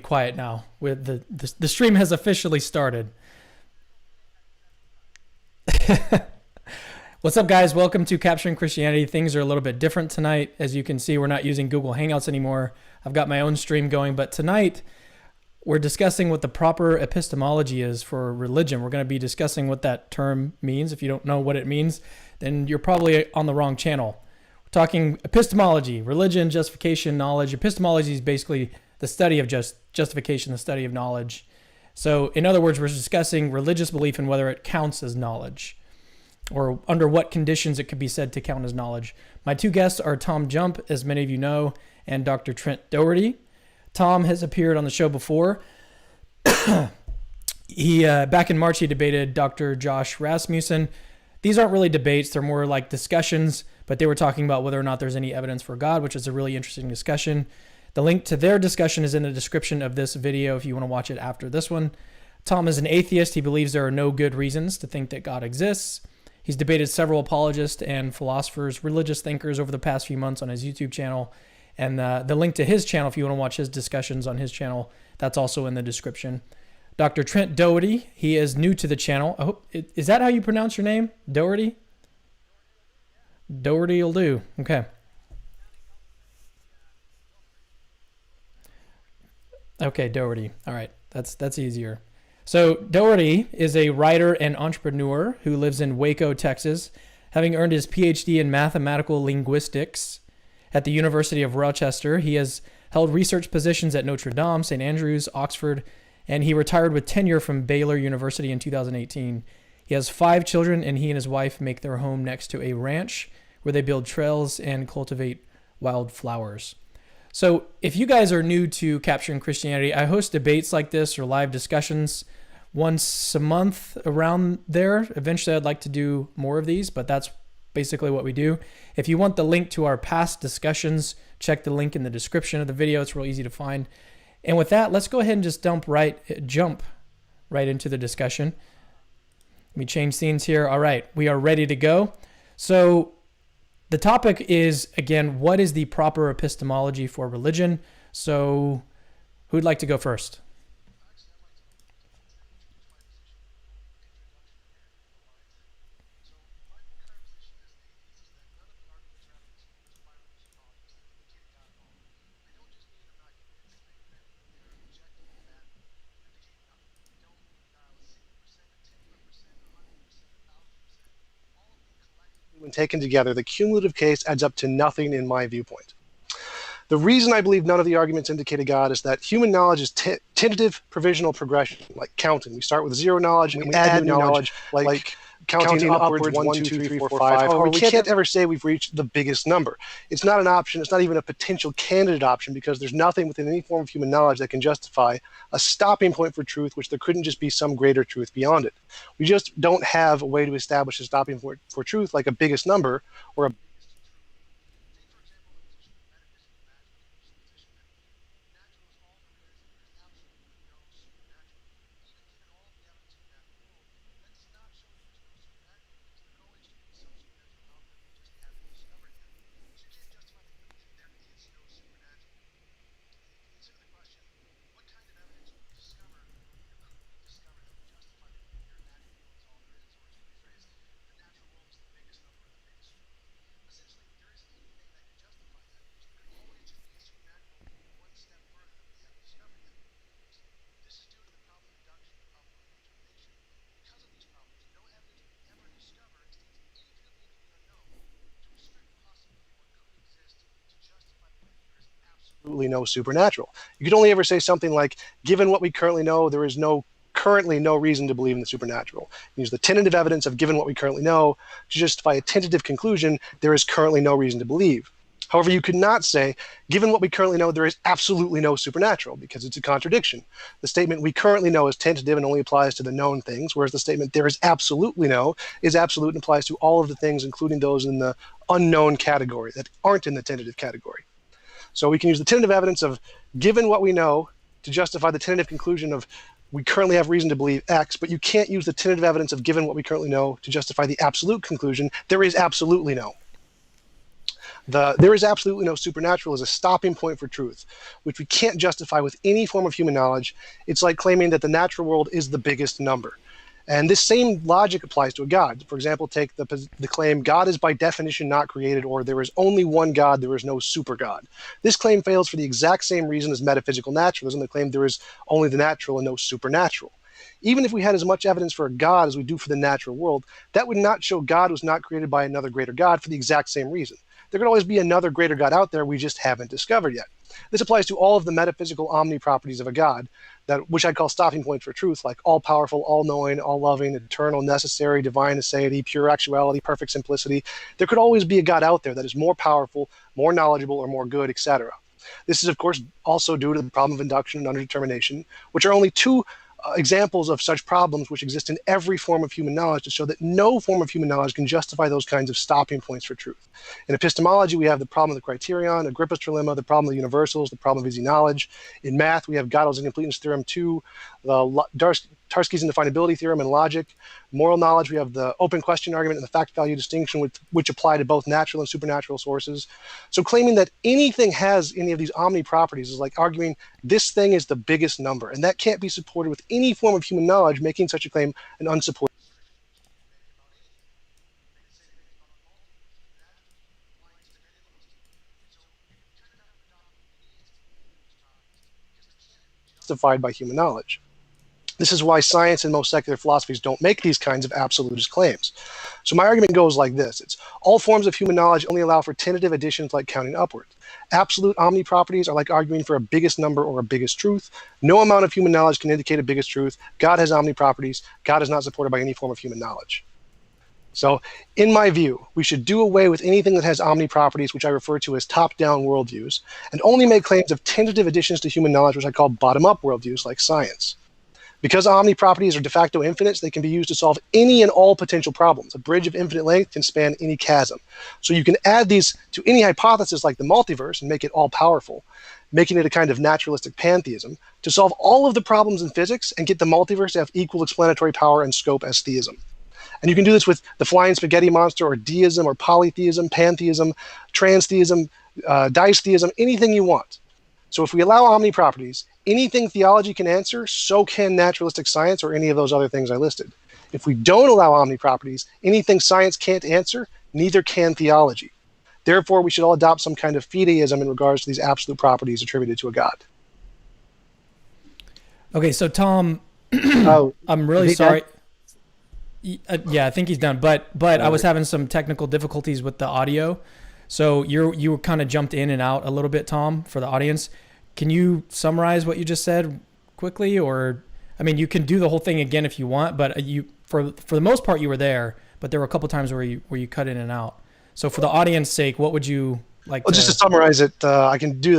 quiet now. With the stream has officially started. What's up, guys? Welcome to Capturing Christianity. Things are a little bit different tonight. As you can see, we're not using Google Hangouts anymore. I've got my own stream going, but tonight we're discussing what the proper epistemology is for religion. We're going to be discussing what that term means. If you don't know what it means, then you're probably on the wrong channel. We're talking epistemology, religion, justification, knowledge. Epistemology is basically the study of justification, the study of knowledge. So in other words, we're discussing religious belief and whether it counts as knowledge, or under what conditions it could be said to count as knowledge. My two guests are TJump, as many of you know, and Dr. Trent Dougherty. Tom has appeared on the show before. Back in March, he debated Dr. Josh Rasmussen. These aren't really debates. They're more like discussions, but they were talking about whether or not there's any evidence for God, which is a really interesting discussion. The link to their discussion is in the description of this video if you want to watch it after this one. Tom is an atheist. He believes there are no good reasons to think that God exists. He's debated several apologists and philosophers, religious thinkers over the past few months on his YouTube channel. And the link to his channel, if you want to watch his discussions on his channel, that's also in the description. Dr. Trent Dougherty, he is new to the channel. I hope, is that how you pronounce your name? Dougherty? Dougherty will do. Okay. Okay, Dougherty. All right, that's easier. So Dougherty is a writer and entrepreneur who lives in Waco, Texas, having earned his PhD in mathematical linguistics at the University of Rochester. He has held research positions at Notre Dame, St. Andrews, Oxford, and he retired with tenure from Baylor University in 2018. He has 5 children, and he and his wife make their home next to a ranch where they build trails and cultivate wildflowers. So if you guys are new to Capturing Christianity, I host debates like this or live discussions once a month around there. Eventually, I'd like to do more of these, but that's basically what we do. If you want the link to our past discussions, check the link in the description of the video. It's real easy to find. And with that, let's go ahead and just jump right into the discussion. Let me change scenes here. All right, we are ready to go. So the topic is, again, what is the proper epistemology for religion? So who'd like to go first? When taken together, the cumulative case adds up to nothing in my viewpoint. The reason I believe none of the arguments indicate a God is that human knowledge is tentative provisional progression, like counting. We start with 0 knowledge and we add new knowledge, like counting upwards 1, 2, 3, 4, 5. However, we can't ever say we've reached the biggest number. It's not an option. It's not even a potential candidate option, because there's nothing within any form of human knowledge that can justify a stopping point for truth, which there couldn't just be some greater truth beyond it. We just don't have a way to establish a stopping point for truth, like a biggest number or a absolutely no supernatural. You could only ever say something like, given what we currently know, there is currently no reason to believe in the supernatural. Use the tentative evidence of given what we currently know to justify a tentative conclusion, there is currently no reason to believe. However, you could not say, given what we currently know, there is absolutely no supernatural, because it's a contradiction. The statement we currently know is tentative and only applies to the known things, whereas the statement there is absolutely no is absolute and applies to all of the things, including those in the unknown category that aren't in the tentative category. So we can use the tentative evidence of given what we know to justify the tentative conclusion of we currently have reason to believe X, but you can't use the tentative evidence of given what we currently know to justify the absolute conclusion there is absolutely no. There is absolutely no supernatural as a stopping point for truth, which we can't justify with any form of human knowledge. It's like claiming that the natural world is the biggest number. And this same logic applies to a God. For example, take the claim God is by definition not created, or there is only one God, there is no super God. This claim fails for the exact same reason as metaphysical naturalism, the claim there is only the natural and no supernatural. Even if we had as much evidence for a God as we do for the natural world, that would not show God was not created by another greater God for the exact same reason. There could always be another greater God out there we just haven't discovered yet. This applies to all of the metaphysical omni-properties of a God, which I'd call stopping points for truth, like all-powerful, all-knowing, all-loving, eternal, necessary, divine aseity, pure actuality, perfect simplicity. There could always be a God out there that is more powerful, more knowledgeable, or more good, etc. This is, of course, also due to the problem of induction and underdetermination, which are only two examples of such problems which exist in every form of human knowledge to show that no form of human knowledge can justify those kinds of stopping points for truth. In epistemology, we have the problem of the criterion, Agrippa's trilemma, the problem of the universals, the problem of easy knowledge. In math, we have Gödel's incompleteness theorem 2, the Tarski's indefinability theorem in logic. Moral knowledge, we have the open question argument and the fact value distinction, which apply to both natural and supernatural sources. So claiming that anything has any of these omni properties is like arguing this thing is the biggest number, and that can't be supported with any form of human knowledge, making such a claim an unsupported. Justified by human knowledge. This is why science and most secular philosophies don't make these kinds of absolutist claims. So my argument goes like this. It's all forms of human knowledge only allow for tentative additions like counting upwards. Absolute omni properties are like arguing for a biggest number or a biggest truth. No amount of human knowledge can indicate a biggest truth. God has omni properties. God is not supported by any form of human knowledge. So in my view, we should do away with anything that has omni properties, which I refer to as top-down worldviews, and only make claims of tentative additions to human knowledge, which I call bottom-up worldviews like science. Because omni properties are de facto infinites, they can be used to solve any and all potential problems. A bridge of infinite length can span any chasm. So you can add these to any hypothesis like the multiverse and make it all-powerful, making it a kind of naturalistic pantheism, to solve all of the problems in physics and get the multiverse to have equal explanatory power and scope as theism. And you can do this with the flying spaghetti monster, or deism, or polytheism, pantheism, transtheism, dicetheism, anything you want. So if we allow omni properties, anything theology can answer, so can naturalistic science or any of those other things I listed. If we don't allow omni properties, anything science can't answer, neither can theology. Therefore, we should all adopt some kind of fideism in regards to these absolute properties attributed to a God. Okay, so Tom, Oh, I'm really he sorry. done? Yeah, I think he's done. But I was having some technical difficulties with the audio. So you kind of jumped in and out a little bit, Tom, for the audience. Can you summarize what you just said quickly? Or, I mean, you can do the whole thing again if you want, but you for the most part you were there, but there were a couple times where you cut in and out. So for the audience sake, what would you like Well, just to summarize it, I can do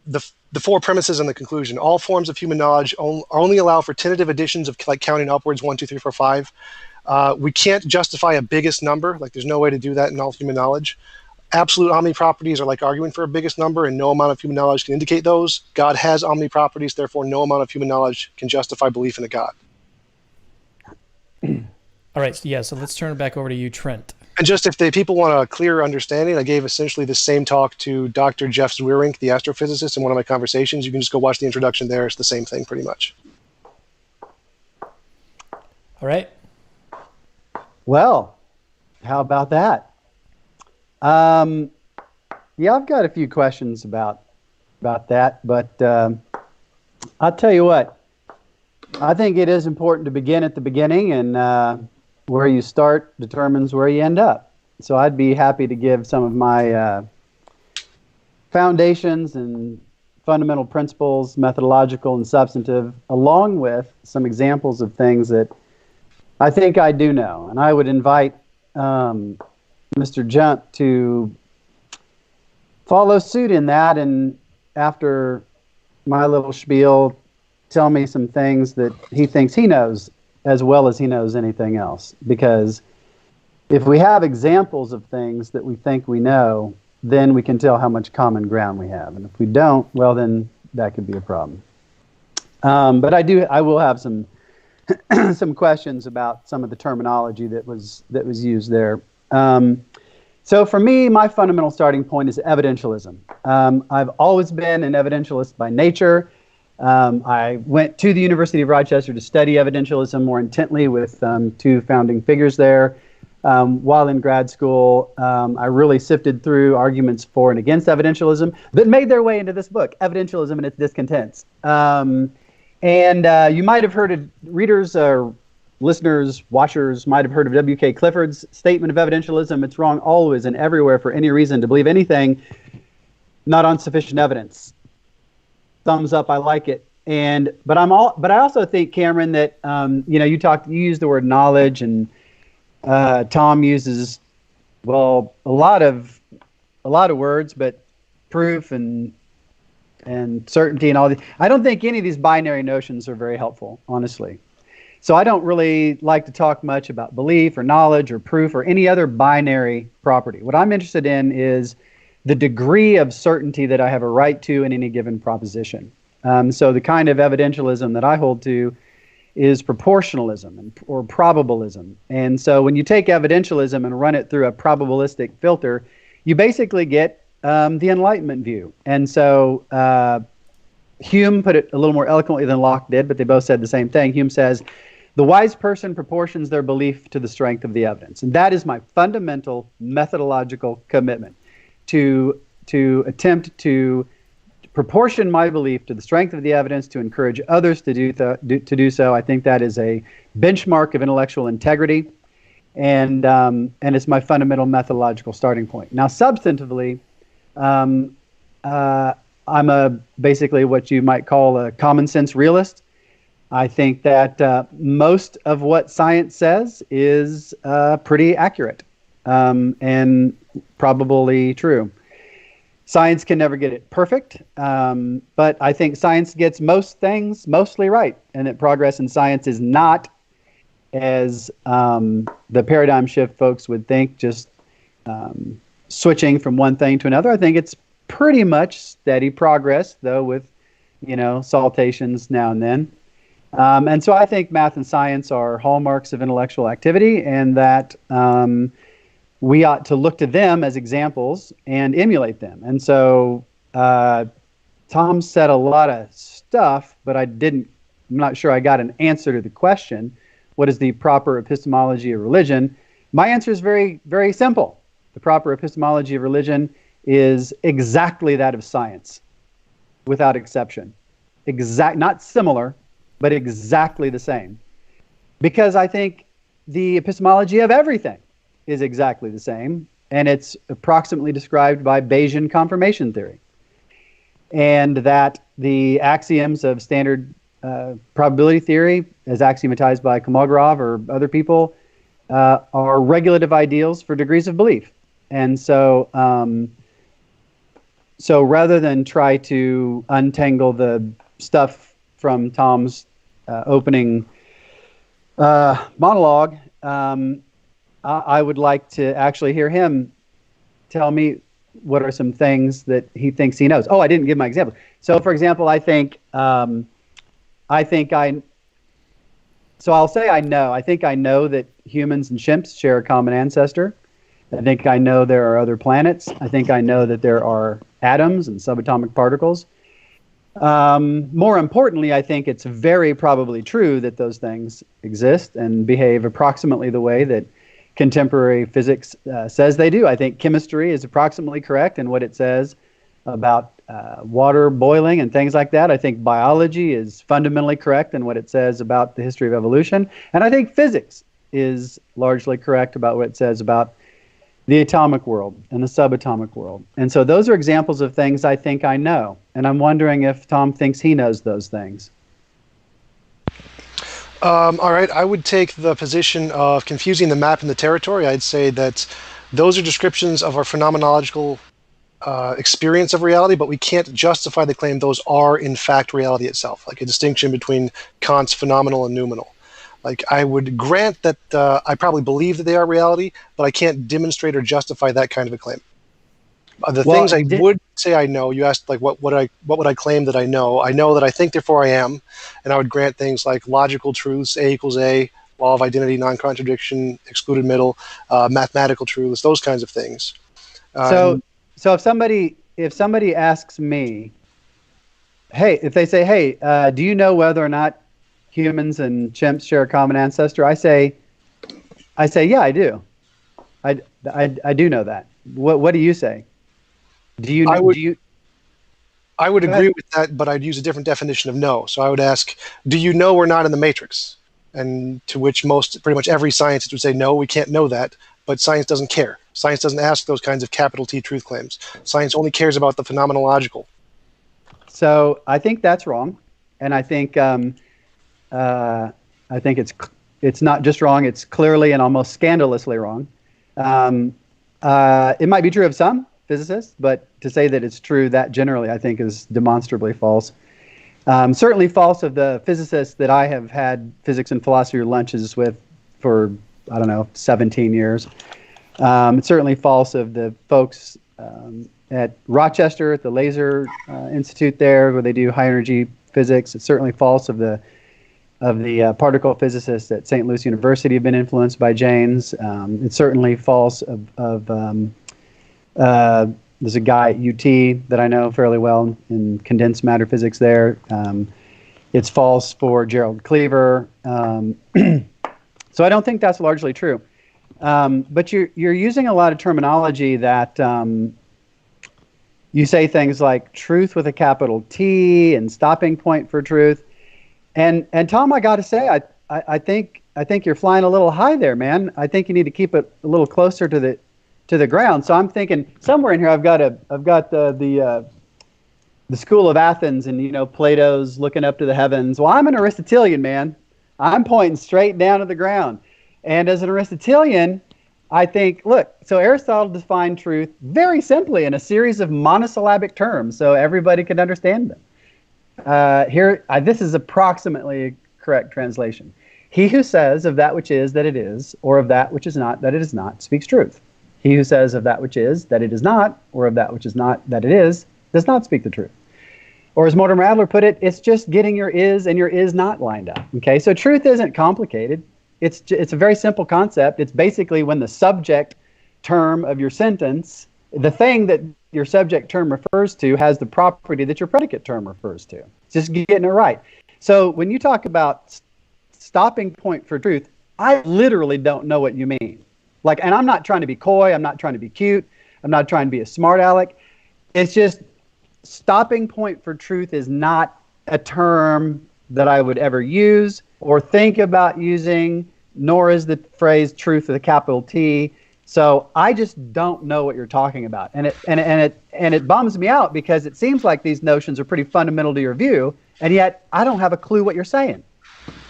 the four premises and the conclusion. All forms of human knowledge only allow for tentative additions of like counting upwards 1, 2, 3, 4, 5. We can't justify a biggest number. Like there's no way to do that in all human knowledge. Absolute omni properties are like arguing for a biggest number, and no amount of human knowledge can indicate those. God has omni properties, therefore no amount of human knowledge can justify belief in a God. All right, so let's turn it back over to you, Trent. And just if the people want a clearer understanding, I gave essentially the same talk to Dr. Jeff Zwierink, the astrophysicist, in one of my conversations. You can just go watch the introduction there. It's the same thing pretty much. All right. Well, how about that? Yeah, I've got a few questions about that, but I'll tell you what. I think it is important to begin at the beginning, and where you start determines where you end up. So I'd be happy to give some of my foundations and fundamental principles, methodological and substantive, along with some examples of things that I think I do know. And I would invite Mr. Jump to follow suit in that, and after my little spiel, tell me some things that he thinks he knows as well as he knows anything else. Because if we have examples of things that we think we know, then we can tell how much common ground we have. And if we don't, well, then that could be a problem. But I will have some some questions about some of the terminology that was used there. So for me, my fundamental starting point is evidentialism. I've always been an evidentialist by nature. I went to the University of Rochester to study evidentialism more intently with two founding figures there. While in grad school, I really sifted through arguments for and against evidentialism that made their way into this book, Evidentialism and Its Discontents. And you might have heard of, readers or listeners, watchers might have heard of W.K. Clifford's statement of evidentialism. It's wrong always and everywhere for any reason to believe anything not on sufficient evidence. Thumbs up, I like it. But I also think, Cameron, that you used the word knowledge, and Tom uses a lot of words, but proof and certainty and all these. I don't think any of these binary notions are very helpful, honestly. So I don't really like to talk much about belief or knowledge or proof or any other binary property. What I'm interested in is the degree of certainty that I have a right to in any given proposition. So the kind of evidentialism that I hold to is proportionalism or probabilism. And so when you take evidentialism and run it through a probabilistic filter, you basically get the Enlightenment view. And so Hume put it a little more eloquently than Locke did, but they both said the same thing. Hume says, the wise person proportions their belief to the strength of the evidence. And that is my fundamental methodological commitment, to attempt to proportion my belief to the strength of the evidence, to encourage others to do so. I think that is a benchmark of intellectual integrity, and it's my fundamental methodological starting point. Now, substantively, I'm basically what you might call a common sense realist. I think that most of what science says is pretty accurate and probably true. Science can never get it perfect, but I think science gets most things mostly right, and that progress in science is not, as the paradigm shift folks would think, just switching from one thing to another. I think it's pretty much steady progress, though with, saltations now and then. And so I think math and science are hallmarks of intellectual activity, and that we ought to look to them as examples and emulate them. And so Tom said a lot of stuff, but I'm not sure I got an answer to the question, what is the proper epistemology of religion? My answer is very, very simple. The proper epistemology of religion is exactly that of science, without exception. Not similar, but exactly the same. Because I think the epistemology of everything is exactly the same, and it's approximately described by Bayesian confirmation theory. And that the axioms of standard probability theory, as axiomatized by Kolmogorov or other people, are regulative ideals for degrees of belief. And so rather than try to untangle the stuff from Tom's opening monologue, I would like to actually hear him tell me what are some things that he thinks he knows. Oh, I didn't give my example. So, for example, I'll say I know. I think I know that humans and chimps share a common ancestor. I think I know there are other planets. I think I know that there are atoms and subatomic particles. More importantly, I think it's very probably true that those things exist and behave approximately the way that contemporary physics says they do. I think chemistry is approximately correct in what it says about water boiling and things like that. I think biology is fundamentally correct in what it says about the history of evolution. And I think physics is largely correct about what it says about the atomic world and the subatomic world. And so those are examples of things I think I know. And I'm wondering if Tom thinks he knows those things. All right, I would take the position of confusing the map and the territory. I'd say that those are descriptions of our phenomenological experience of reality, but we can't justify the claim those are in fact reality itself, like a distinction between Kant's phenomenal and noumenal. Like, I would grant that I probably believe that they are reality, but I can't demonstrate or justify that kind of a claim. Things I would say I know, you asked, like, what would I claim that I know? I know that I think, therefore I am, and I would grant things like logical truths, A equals A, law of identity, non-contradiction, excluded middle, mathematical truths, those kinds of things. So if somebody asks me, hey, if they say, hey, do you know whether or not humans and chimps share a common ancestor? I say, yeah, I do. I do know that. What do you say? Do you know? I would agree with that, but I'd use a different definition of no. So I would ask, do you know we're not in the matrix? And to which pretty much every scientist would say, no, we can't know that. But science doesn't care. Science doesn't ask those kinds of capital T truth claims. Science only cares about the phenomenological. So I think that's wrong, and I think it's not just wrong; it's clearly and almost scandalously wrong. It might be true of some physicists, but to say that it's true that generally, I think, is demonstrably false. Certainly false of the physicists that I have had physics and philosophy lunches with for, 17 years. It's certainly false of the folks at Rochester, at the Laser Institute there, where they do high energy physics. It's certainly false of the particle physicists at St. Louis University have been influenced by Jaynes. It's certainly false of there's a guy at UT that I know fairly well in condensed matter physics there. It's false for Gerald Cleaver. So I don't think that's largely true. But you're using a lot of terminology that you say things like truth with a capital T and stopping point for truth. And Tom, I got to say, I think you're flying a little high there, man. I think you need to keep it a little closer to the ground. So I'm thinking somewhere in here I've got the School of Athens and Plato's looking up to the heavens. Well, I'm an Aristotelian, man. I'm pointing straight down to the ground. And as an Aristotelian, I think, look, so Aristotle defined truth very simply in a series of monosyllabic terms so everybody could understand them. This is approximately a correct translation. He who says of that which is that it is, or of that which is not that it is not, speaks truth. He who says of that which is that it is not, or of that which is not that it is, does not speak the truth. Or as Mortimer Adler put it, it's just getting your is and your is not lined up. Okay, so truth isn't complicated. It's a very simple concept. It's basically when the subject term of your sentence, the thing that your subject term refers to, has the property that your predicate term refers to. It's just getting it right. So when you talk about stopping point for truth, I literally don't know what you mean. And I'm not trying to be coy. I'm not trying to be cute. I'm not trying to be a smart aleck. It's just stopping point for truth is not a term that I would ever use or think about using, nor is the phrase truth with a capital T. So I just don't know what you're talking about. And it bums me out because it seems like these notions are pretty fundamental to your view, and yet I don't have a clue what you're saying.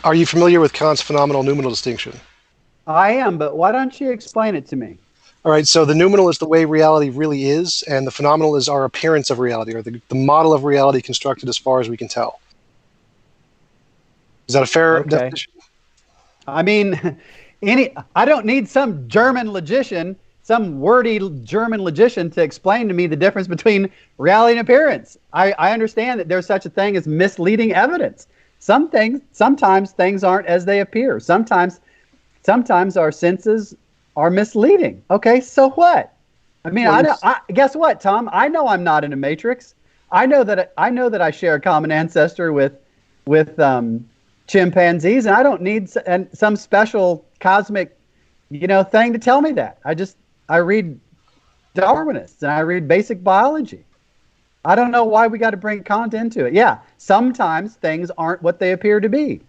Are you familiar with Kant's phenomenal noumenal distinction? I am, but why don't you explain it to me? All right, so the noumenal is the way reality really is, and the phenomenal is our appearance of reality, or the model of reality constructed as far as we can tell. Is that a fair definition? I mean, I don't need some German logician, some wordy German logician to explain to me the difference between reality and appearance. I understand that there's such a thing as misleading evidence. Sometimes things aren't as they appear. Sometimes our senses are misleading. Okay, so what? I mean, guess what, Tom? I know I'm not in a matrix. I know that I share a common ancestor with chimpanzees, and I don't need some special cosmic, thing to tell me that. I read Darwinists and I read basic biology. I don't know why we got to bring Kant into it. Yeah, sometimes things aren't what they appear to be,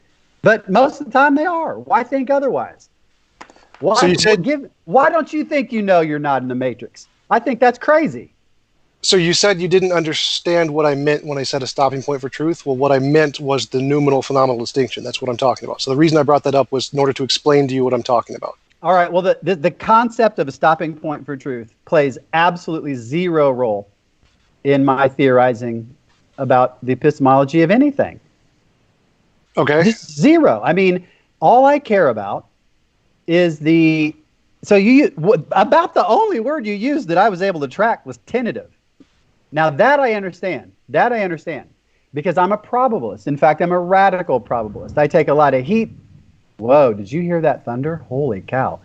but most of the time they are. Why think otherwise? Why don't you think you're not in the matrix? I think that's crazy. So you said you didn't understand what I meant when I said a stopping point for truth. Well, what I meant was the noumenal phenomenal distinction. That's what I'm talking about. So the reason I brought that up was in order to explain to you what I'm talking about. All right. Well, the concept of a stopping point for truth plays absolutely zero role in my theorizing about the epistemology of anything. Okay. Just zero. I mean, all I care about is about the only word you used that I was able to track was tentative. Now that I understand, because I'm a probabilist. In fact, I'm a radical probabilist. I take a lot of heat Whoa, did you hear that thunder? Holy cow.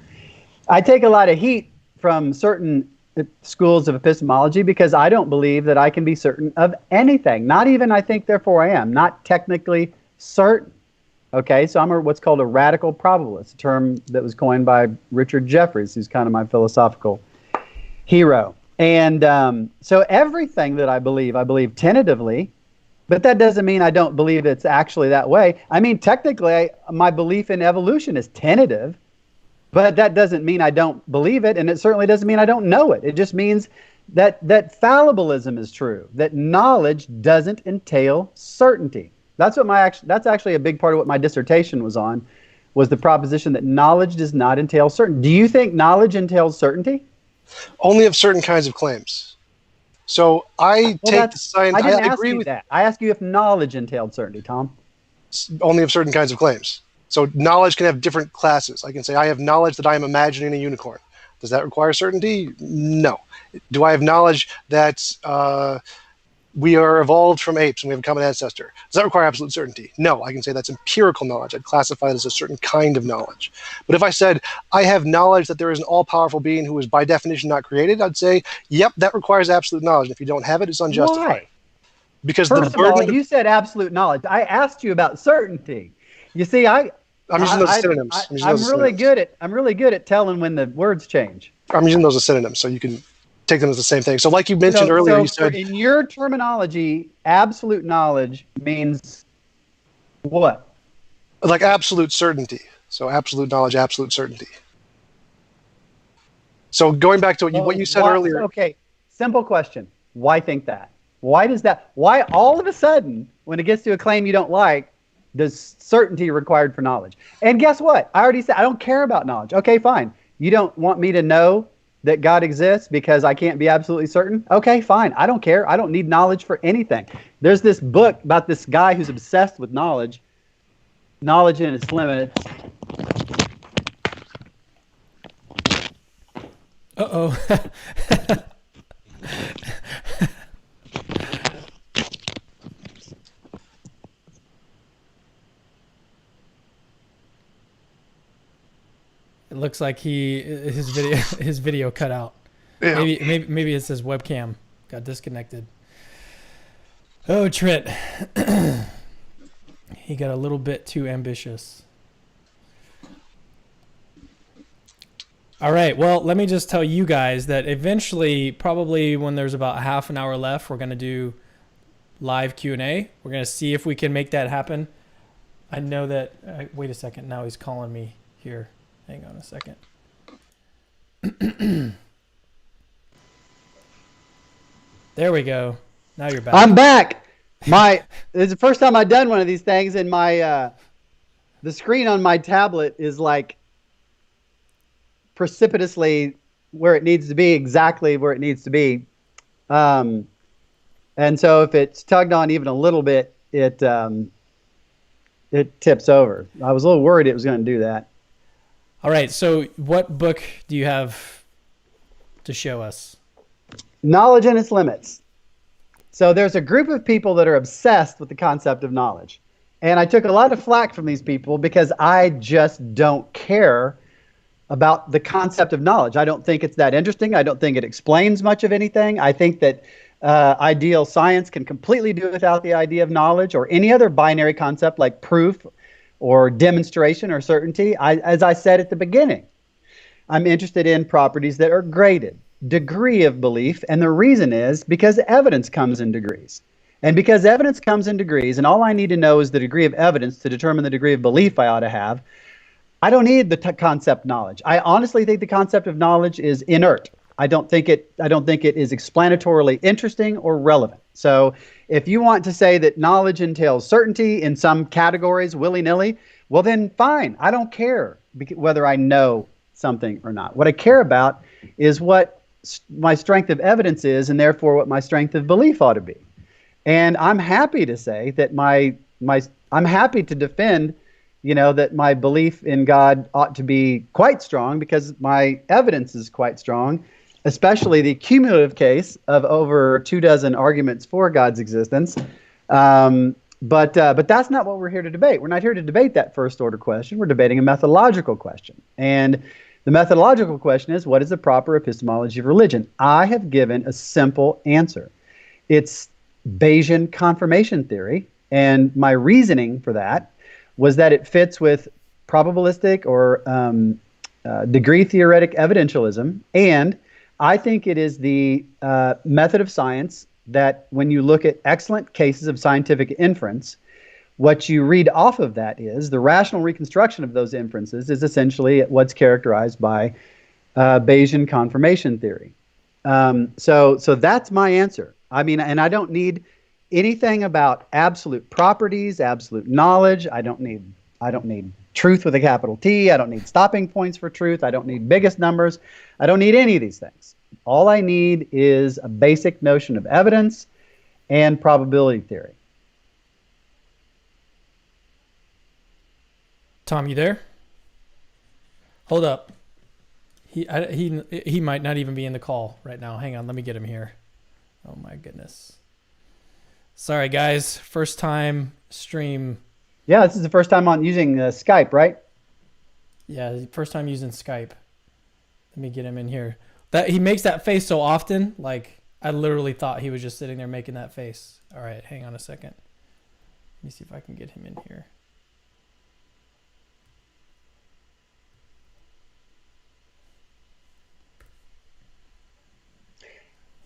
I take a lot of heat from certain schools of epistemology because I don't believe that I can be certain of anything. Not even I think, therefore I am. Not technically certain. Okay, so I'm what's called a radical probabilist, a term that was coined by Richard Jeffries, who's kind of my philosophical hero. And so everything that I believe tentatively, but that doesn't mean I don't believe it's actually that way. I mean, technically, my belief in evolution is tentative, but that doesn't mean I don't believe it, and it certainly doesn't mean I don't know it. It just means that fallibilism is true, that knowledge doesn't entail certainty. That's that's actually a big part of what my dissertation was on, was the proposition that knowledge does not entail certainty. Do you think knowledge entails certainty? Only of certain kinds of claims. So I take the science. I didn't I ask agree you with that. I asked you if knowledge entailed certainty, Tom. only of certain kinds of claims. So knowledge can have different classes. I can say I have knowledge that I am imagining a unicorn. Does that require certainty? No. Do I have knowledge that we are evolved from apes and we have a common ancestor? Does that require absolute certainty? No. I can say that's empirical knowledge. I'd classify it as a certain kind of knowledge. But if I said I have knowledge that there is an all-powerful being who is by definition not created, I'd say, yep, that requires absolute knowledge. If you don't have it, it's unjustified. Why? Because First the burden of all, you said absolute knowledge. I asked you about certainty. You see, I'm using those as synonyms. I'm really good at telling when the words change. I'm using those as synonyms, so you can take them as the same thing. So like you mentioned earlier, you said... in your terminology, absolute knowledge means what? Like absolute certainty. So absolute knowledge, absolute certainty. So going back to what you said earlier... Okay, simple question. Why think that? Why all of a sudden, when it gets to a claim you don't like, does certainty required for knowledge? And guess what? I already said I don't care about knowledge. Okay, fine. You don't want me to know that God exists because I can't be absolutely certain? Okay, fine. I don't care. I don't need knowledge for anything. There's this book about this guy who's obsessed with knowledge and its limits. Uh-oh. It looks like his video cut out. Yeah. Maybe it's his webcam got disconnected. Oh, Trent. He got a little bit too ambitious. All right. Well, let me just tell you guys that eventually, probably when there's about half an hour left, we're going to do live Q&A. We're going to see if we can make that happen. I know that... wait a second. Now he's calling me here. Hang on a second. There we go. Now you're back. I'm back. It's the first time I've done one of these things, and the screen on my tablet is like precipitously where it needs to be, exactly where it needs to be. And so if it's tugged on even a little bit, it tips over. I was a little worried it was going to do that. All right, so what book do you have to show us? Knowledge and Its Limits. So there's a group of people that are obsessed with the concept of knowledge. And I took a lot of flack from these people because I just don't care about the concept of knowledge. I don't think it's that interesting. I don't think it explains much of anything. I think that ideal science can completely do without the idea of knowledge or any other binary concept like proof or demonstration or certainty. As I said at the beginning, I'm interested in properties that are graded, degree of belief, and the reason is because evidence comes in degrees. And because evidence comes in degrees, and all I need to know is the degree of evidence to determine the degree of belief I ought to have, I don't need the concept knowledge. I honestly think the concept of knowledge is inert. I don't think it is explanatorily interesting or relevant. So if you want to say that knowledge entails certainty in some categories willy-nilly, well then fine. I don't care whether I know something or not. What I care about is what my strength of evidence is, and therefore what my strength of belief ought to be. And I'm happy to say that I'm happy to defend, that my belief in God ought to be quite strong because my evidence is quite strong, especially the cumulative case of over 24 arguments for God's existence. But that's not what we're here to debate. We're not here to debate that first order question. We're debating a methodological question. And the methodological question is, what is the proper epistemology of religion? I have given a simple answer. It's Bayesian confirmation theory. And my reasoning for that was that it fits with probabilistic or degree theoretic evidentialism. And I think it is the method of science that when you look at excellent cases of scientific inference, what you read off of that is the rational reconstruction of those inferences is essentially what's characterized by Bayesian confirmation theory. So that's my answer. I mean, and I don't need anything about absolute properties, absolute knowledge. I don't need truth with a capital T. I don't need stopping points for truth. I don't need biggest numbers. I don't need any of these things. All I need is a basic notion of evidence and probability theory. Tom, you there? Hold up. He might not even be in the call right now. Hang on, let me get him here. Oh my goodness. Sorry guys, first time stream. Yeah, this is the first time on using Skype, right? Yeah, first time using Skype. Let me get him in here. That he makes that face so often, like I literally thought he was just sitting there making that face. All right, hang on a second. Let me see if I can get him in here.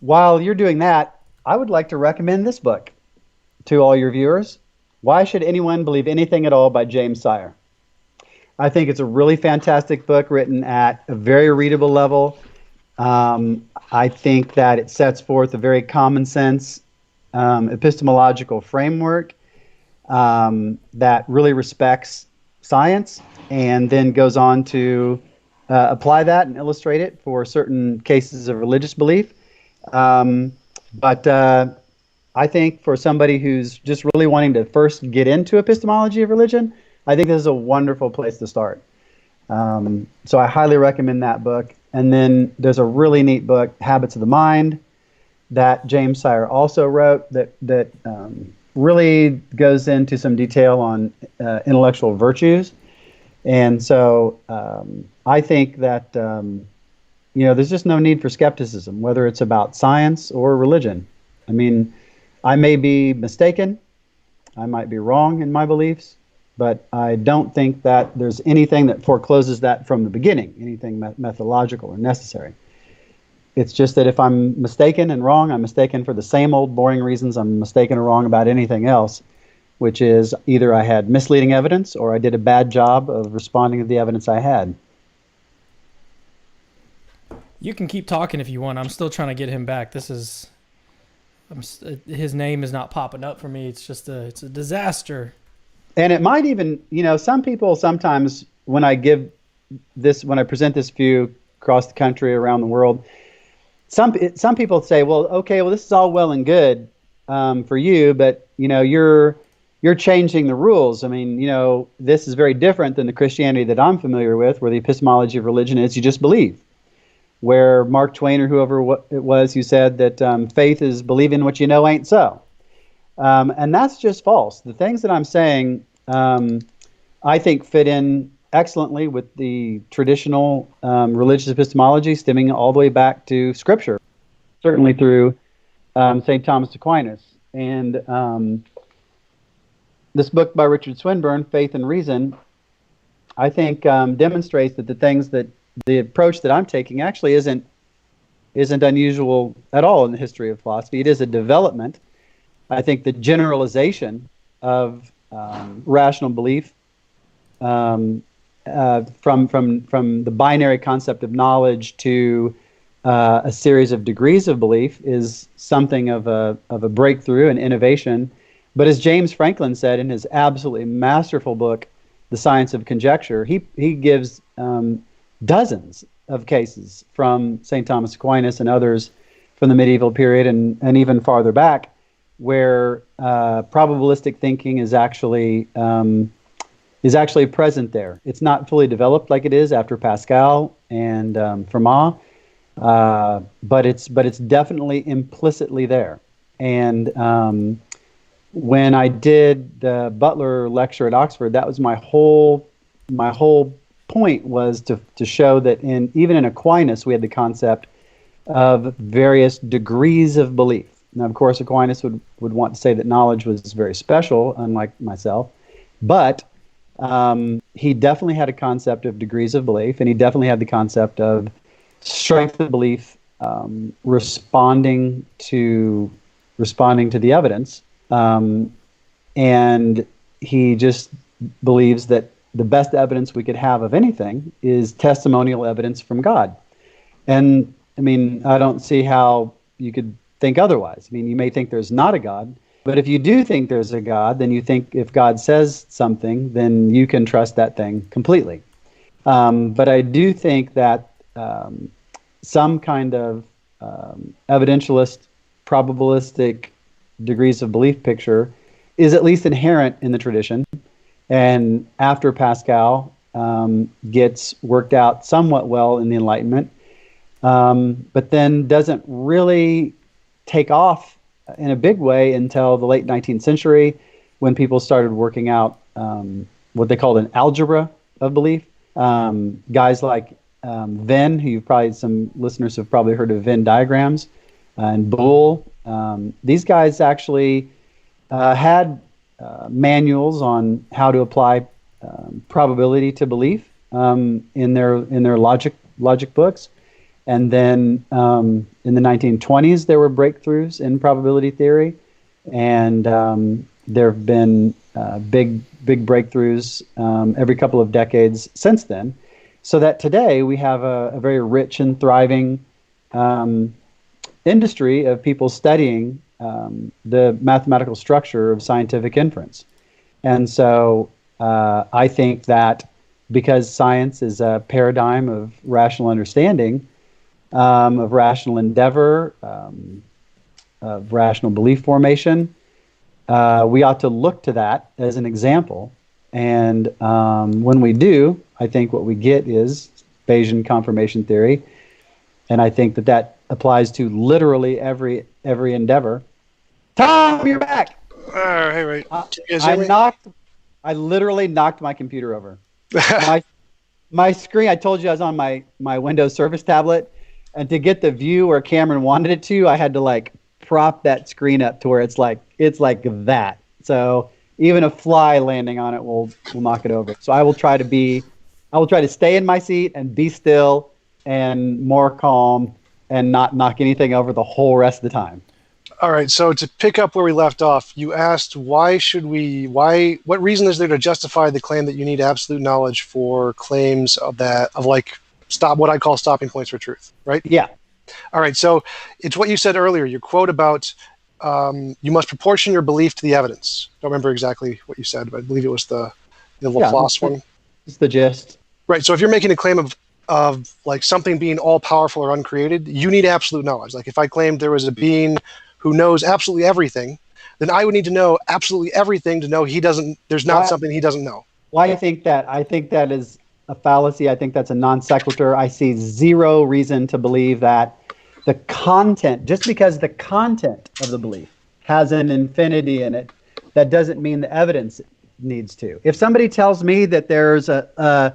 While you're doing that, I would like to recommend this book to all your viewers. Why Should Anyone Believe Anything at All by James Sire. I think it's a really fantastic book written at a very readable level. I think that it sets forth a very common sense epistemological framework that really respects science and then goes on to apply that and illustrate it for certain cases of religious belief. But I think for somebody who's just really wanting to first get into epistemology of religion, I think this is a wonderful place to start. So I highly recommend that book. And then there's a really neat book, Habits of the Mind, that James Sire also wrote that really goes into some detail on intellectual virtues. And so I think that there's just no need for skepticism, whether it's about science or religion. I mean, I may be mistaken, I might be wrong in my beliefs, but I don't think that there's anything that forecloses that from the beginning, anything methodological or necessary. It's just that if I'm mistaken and wrong, I'm mistaken for the same old boring reasons I'm mistaken or wrong about anything else, which is either I had misleading evidence or I did a bad job of responding to the evidence I had. You can keep talking if you want. I'm still trying to get him back. His name is not popping up for me. It's a disaster. And it might even, some people sometimes when I present this view across the country, around the world, some people say, well, okay, well, this is all well and good for you, but you're changing the rules. I mean, this is very different than the Christianity that I'm familiar with, where the epistemology of religion is you just believe. Where Mark Twain or whoever it was who said that faith is believing what you know ain't so. And that's just false. The things that I'm saying, I think fit in excellently with the traditional religious epistemology stemming all the way back to Scripture, certainly through St. Thomas Aquinas. And this book by Richard Swinburne, Faith and Reason, I think demonstrates that the approach that I'm taking actually isn't unusual at all in the history of philosophy. It is a development. I think the generalization of rational belief from the binary concept of knowledge to a series of degrees of belief is something of a breakthrough and innovation. But as James Franklin said in his absolutely masterful book, The Science of Conjecture, he gives dozens of cases from St. Thomas Aquinas and others from the medieval period and even farther back, where probabilistic thinking is actually present there. It's not fully developed like it is after Pascal and Fermat, but it's definitely implicitly there. And when I did the Butler lecture at Oxford, that was my whole point, was to show that even in Aquinas we had the concept of various degrees of belief. Now, of course, Aquinas would want to say that knowledge was very special, unlike myself, but he definitely had a concept of degrees of belief, and he definitely had the concept of strength of belief, responding to the evidence, and he just believes that the best evidence we could have of anything is testimonial evidence from God. And I mean, I don't see how you could think otherwise. I mean, you may think there's not a God, but if you do think there's a God, then you think if God says something, then you can trust that thing completely. But I do think that some kind of evidentialist, probabilistic degrees of belief picture is at least inherent in the tradition. And after Pascal gets worked out somewhat well in the Enlightenment, but then doesn't really take off in a big way until the late 19th century, when people started working out what they called an algebra of belief. Guys like Venn, some listeners have probably heard of Venn diagrams, and Boole. These guys actually had manuals on how to apply probability to belief in their logic books. And then in the 1920s, there were breakthroughs in probability theory, and there have been big breakthroughs every couple of decades since then, so that today we have a very rich and thriving industry of people studying the mathematical structure of scientific inference. And so I think that because science is a paradigm of rational understanding, of rational endeavor, of rational belief formation, we ought to look to that as an example. And when we do, I think what we get is Bayesian confirmation theory. And I think that applies to literally every endeavor. Tom, you're back. Hey, right. Can you guys hear me? I literally knocked my computer over. my screen, I told you I was on my Windows Surface tablet, and to get the view where Cameron wanted it to, I had to prop that screen up to where it's like that. So even a fly landing on it will knock it over. So I will try to stay in my seat and be still and more calm and not knock anything over the whole rest of the time. All right, so to pick up where we left off, you asked what reason is there to justify the claim that you need absolute knowledge for claims of what I call stopping points for truth, right? Yeah. All right, so it's what you said earlier, your quote about you must proportion your belief to the evidence. Don't remember exactly what you said, but I believe it was the Laplace one. It's the gist. Right, so if you're making a claim of something being all powerful or uncreated, you need absolute knowledge. Like if I claimed there was a being who knows absolutely everything, then I would need to know absolutely everything to know there's not something he doesn't know. Why I think that is a fallacy. I think that's a non sequitur. I see zero reason to believe that the content, just because the content of the belief has an infinity in it, that doesn't mean the evidence needs to. If somebody tells me that there's a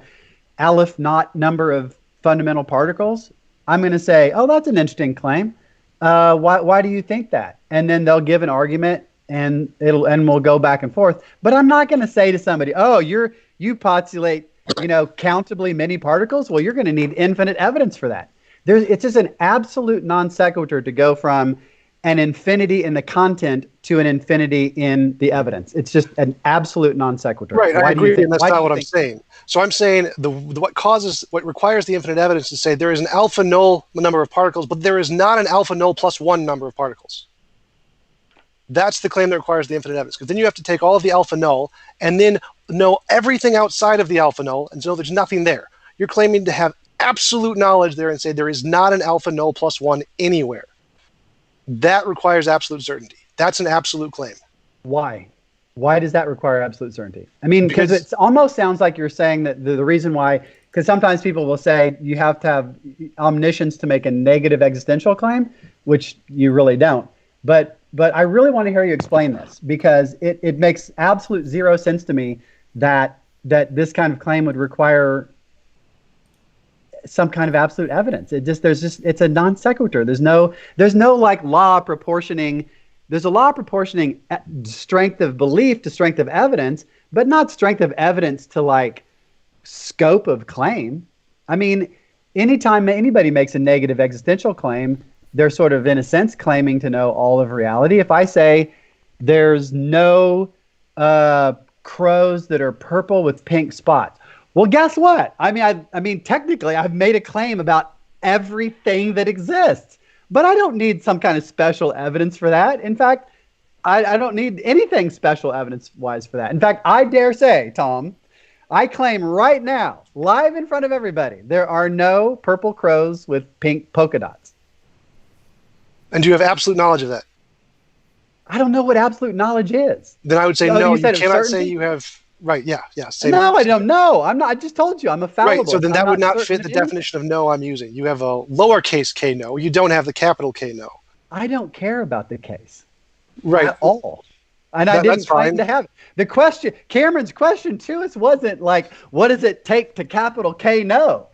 aleph naught number of fundamental particles, I'm going to say, oh, that's an interesting claim. Why do you think that? And then they'll give an argument, and we'll go back and forth. But I'm not going to say to somebody, oh, you postulate, countably many particles. Well, you're going to need infinite evidence for that. It's just an absolute non sequitur to go from an infinity in the content to an infinity in the evidence. It's just an absolute non sequitur. Right, I agree, and that's not what I'm saying. So I'm saying what requires the infinite evidence to say there is an alpha null number of particles, but there is not an alpha null plus one number of particles. That's the claim that requires the infinite evidence, because then you have to take all of the alpha null and then know everything outside of the alpha null and know there's nothing there. You're claiming to have absolute knowledge there and say there is not an alpha null plus one anywhere. That requires absolute certainty. That's an absolute claim. Why? Why does that require absolute certainty? I mean, because it almost sounds like you're saying that the reason why, because sometimes people will say you have to have omniscience to make a negative existential claim, which you really don't. But but I really want to hear you explain this, because it makes absolute zero sense to me that this kind of claim would require some kind of absolute evidence. It's a non sequitur. There's no like law proportioning. There's a law proportioning strength of belief to strength of evidence, but not strength of evidence to like scope of claim. I mean, anytime anybody makes a negative existential claim, they're sort of, in a sense, claiming to know all of reality. If I say there's no crows that are purple with pink spots, well, guess what? I mean, technically, I've made a claim about everything that exists, but I don't need some kind of special evidence for that. In fact, I don't need anything special evidence-wise for that. In fact, I dare say, Tom, I claim right now, live in front of everybody, there are no purple crows with pink polka dots. And do you have absolute knowledge of that? I don't know what absolute knowledge is. Then I would say no. You cannot say you have. Right? Yeah. No, I don't know. I'm not. I just told you I'm a fallible. Right. So then that would not fit the definition of no I'm using. You have a lowercase k no. You don't have the capital K no. I don't care about the case. Right. At all. And I didn't claim to have it. The question, Cameron's question to us wasn't like, what does it take to capital K no?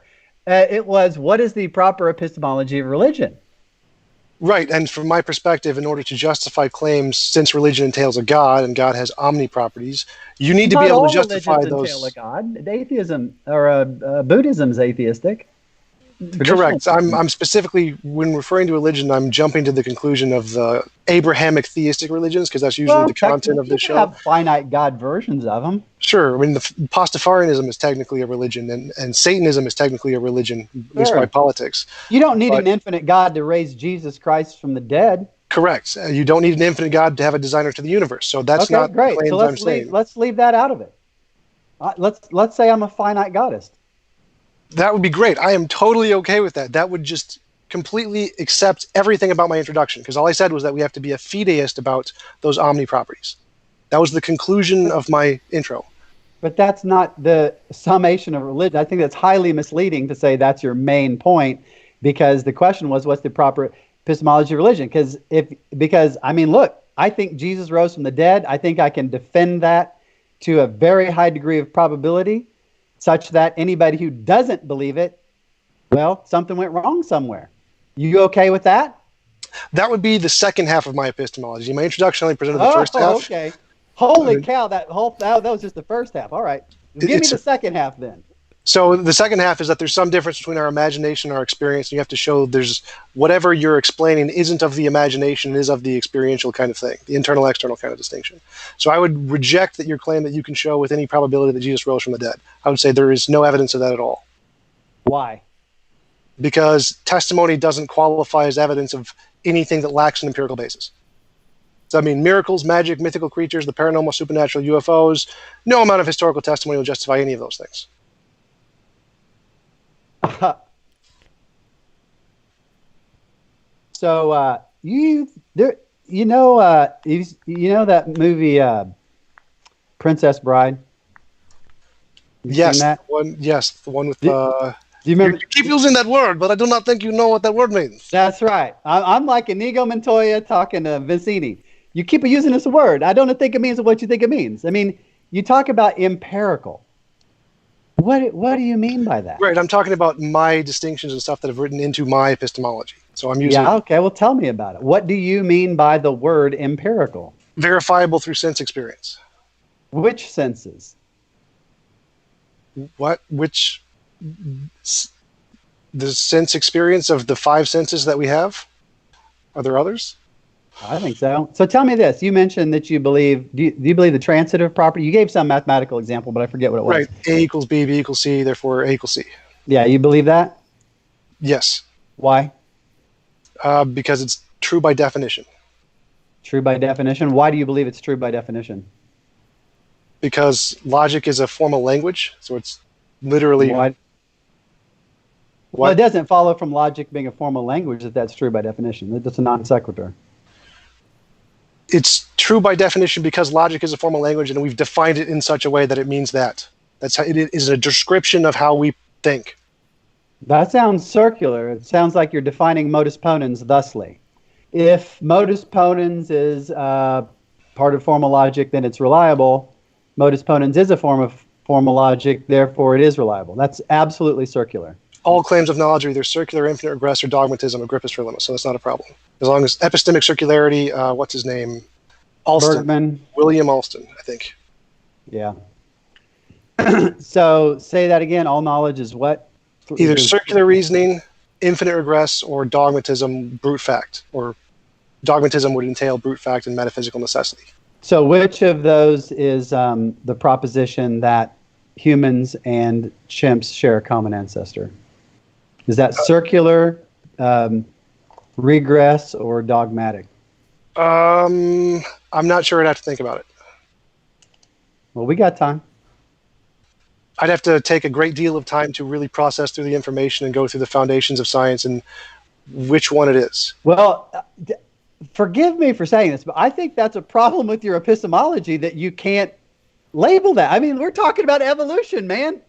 It was, what is the proper epistemology of religion? Right, and from my perspective, in order to justify claims, since religion entails a God and God has omni properties, you need to be able to justify those. Not all religions entail a God. Atheism or Buddhism is atheistic. Correct. I'm specifically, when referring to religion, I'm jumping to the conclusion of the Abrahamic theistic religions, because that's usually the content of the show. You have finite God versions of them. Sure. I mean, the Pastafarianism is technically a religion, and Satanism is technically a religion, at least by politics. You don't need an infinite God to raise Jesus Christ from the dead. Correct. You don't need an infinite God to have a designer to the universe. So that's not great. the claims I'm saying. Let's leave that out of it. Let's say I'm a finite goddess. That would be great. I am totally okay with that. That would just completely accept everything about my introduction, because all I said was that we have to be a fideist about those omni properties. That was the conclusion of my intro. But that's not the summation of religion. I think that's highly misleading to say that's your main point, because the question was, what's the proper epistemology of religion? Because I mean, look, I think Jesus rose from the dead. I think I can defend that to a very high degree of probability, such that anybody who doesn't believe it, well, something went wrong somewhere. You okay with that? That would be the second half of my epistemology. My introduction only presented the first half. Okay. Holy cow, that was just the first half. All right. Give me the second half then. So the second half is that there's some difference between our imagination and our experience. And you have to show there's whatever you're explaining isn't of the imagination, is of the experiential kind of thing, the internal, external kind of distinction. So I would reject that your claim that you can show with any probability that Jesus rose from the dead. I would say there is no evidence of that at all. Why? Because testimony doesn't qualify as evidence of anything that lacks an empirical basis. So, I mean, miracles, magic, mythical creatures, the paranormal, supernatural, UFOs, no amount of historical testimony will justify any of those things. So you know that movie Princess Bride? Yes, the one with. Do you remember? You keep using that word, but I do not think you know what that word means. That's right. I'm like Inigo Montoya talking to Vizzini. You keep using this word. I don't think it means what you think it means. I mean, you talk about empirical. What do you mean by that? Right, I'm talking about my distinctions and stuff that I've written into my epistemology. So I'm using. Yeah. Okay. Well, tell me about it. What do you mean by the word empirical? Verifiable through sense experience. Which senses? What? Which? The sense experience of the five senses that we have? Are there others? I think so. So tell me this. You mentioned that you believe, do you believe the transitive property? You gave some mathematical example, but I forget what it was. Right. A equals B, B equals C, therefore A equals C. Yeah, you believe that? Yes. Why? Because it's true by definition. True by definition? Why do you believe it's true by definition? Because logic is a formal language, so it's literally... Why? Well, it doesn't follow from logic being a formal language that that's true by definition. That's a non sequitur. It's true by definition because logic is a formal language, and we've defined it in such a way that it means that. That's how it is a description of how we think. That sounds circular. It sounds like you're defining modus ponens thusly. if modus ponens is part of formal logic, then it's reliable. Modus ponens is a form of formal logic, therefore it is reliable. That's absolutely circular. All claims of knowledge are either circular, infinite regress, or dogmatism, Agrippus Relentless, so that's not a problem. As long as epistemic circularity, what's his name? Alston. Bergman. William Alston, I think. Yeah. So say that again. All knowledge is what? Either circular reasoning, infinite regress, or dogmatism, brute fact. Or dogmatism would entail brute fact and metaphysical necessity. So which of those is the proposition that humans and chimps share a common ancestor? Is that circular, regress, or dogmatic? I'm not sure. I'd have to think about it. Well, we got time. I'd have to take a great deal of time to really process through the information and go through the foundations of science and which one it is. Well, forgive me for saying this, but I think that's a problem with your epistemology that you can't label that. I mean, we're talking about evolution, man.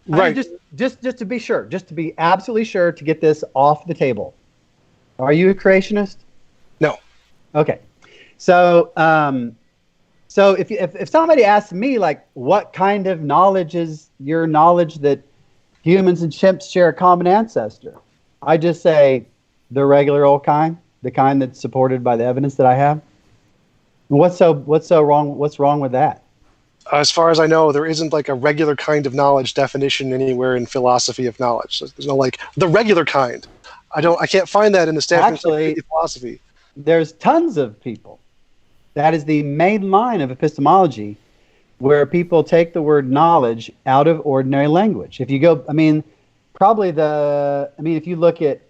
Right. I mean, just to be sure, just to be absolutely sure to get this off the table. Are you a creationist? No. Okay. So, so if somebody asks me, like, what kind of knowledge is your knowledge that humans and chimps share a common ancestor? I just say the regular old kind, the kind that's supported by the evidence that I have. What's wrong? What's wrong with that? As far as I know, there isn't like a regular kind of knowledge definition anywhere in philosophy of knowledge. So there's no like the regular kind. I can't find that in the Stanford Encyclopedia of Philosophy. There's tons of people. That is the main line of epistemology, where people take the word knowledge out of ordinary language. If you go, if you look at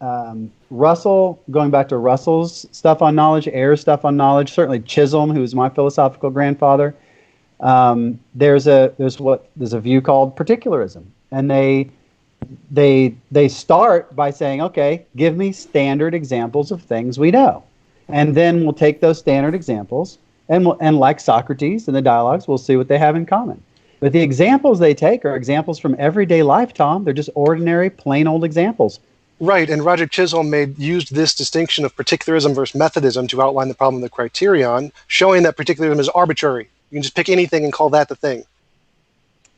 Russell, going back to Russell's stuff on knowledge, Ayer's stuff on knowledge, certainly Chisholm, who was my philosophical grandfather, there's a view called particularism, and they start by saying, okay, give me standard examples of things we know. And then we'll take those standard examples and like Socrates in the dialogues, we'll see what they have in common. But the examples they take are examples from everyday life, Tom. They're just ordinary, plain old examples. Right, and Roger Chisholm used this distinction of particularism versus Methodism to outline the problem of the criterion, showing that particularism is arbitrary. You can just pick anything and call that the thing.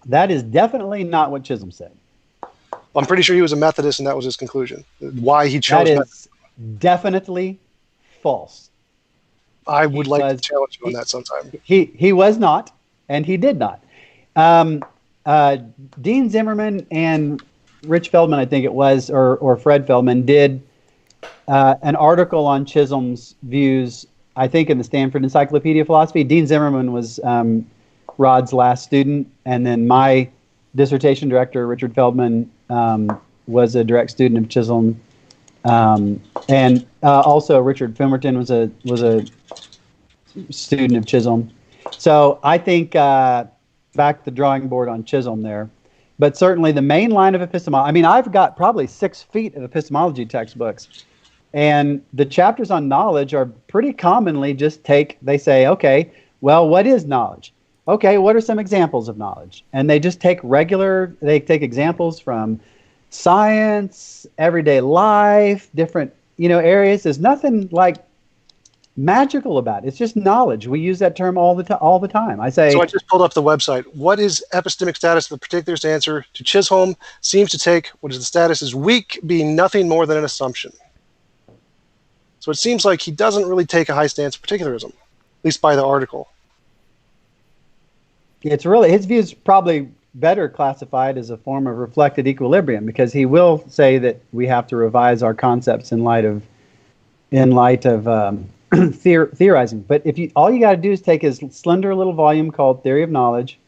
That is definitely not what Chisholm said. I'm pretty sure he was a Methodist, and that was his conclusion. Why he chose that is definitely false. I would like to challenge you on that sometime. He was not, and he did not. Dean Zimmerman and Rich Feldman, I think it was, or Fred Feldman, did an article on Chisholm's views, I think, in the Stanford Encyclopedia of Philosophy. Dean Zimmerman was Rod's last student, and then my dissertation director, Richard Feldman, was a direct student of Chisholm. And also Richard Filmerton was a student of Chisholm. So I think back to the drawing board on Chisholm there. But certainly the main line of epistemology, I mean, I've got probably 6 feet of epistemology textbooks. And the chapters on knowledge are pretty commonly they say, okay, well, what is knowledge? Okay, what are some examples of knowledge? And they just take examples from science, everyday life, different, areas. There's nothing like magical about it. It's just knowledge. We use that term all the time. I say. So I just pulled up the website. What is epistemic status of a particular's answer to Chisholm seems to take what is the status is weak, being nothing more than an assumption. So it seems like he doesn't really take a high stance of particularism, at least by the article. It's really, his view is probably better classified as a form of reflected equilibrium, because he will say that we have to revise our concepts in light of theorizing. But all you got to do is take his slender little volume called Theory of Knowledge,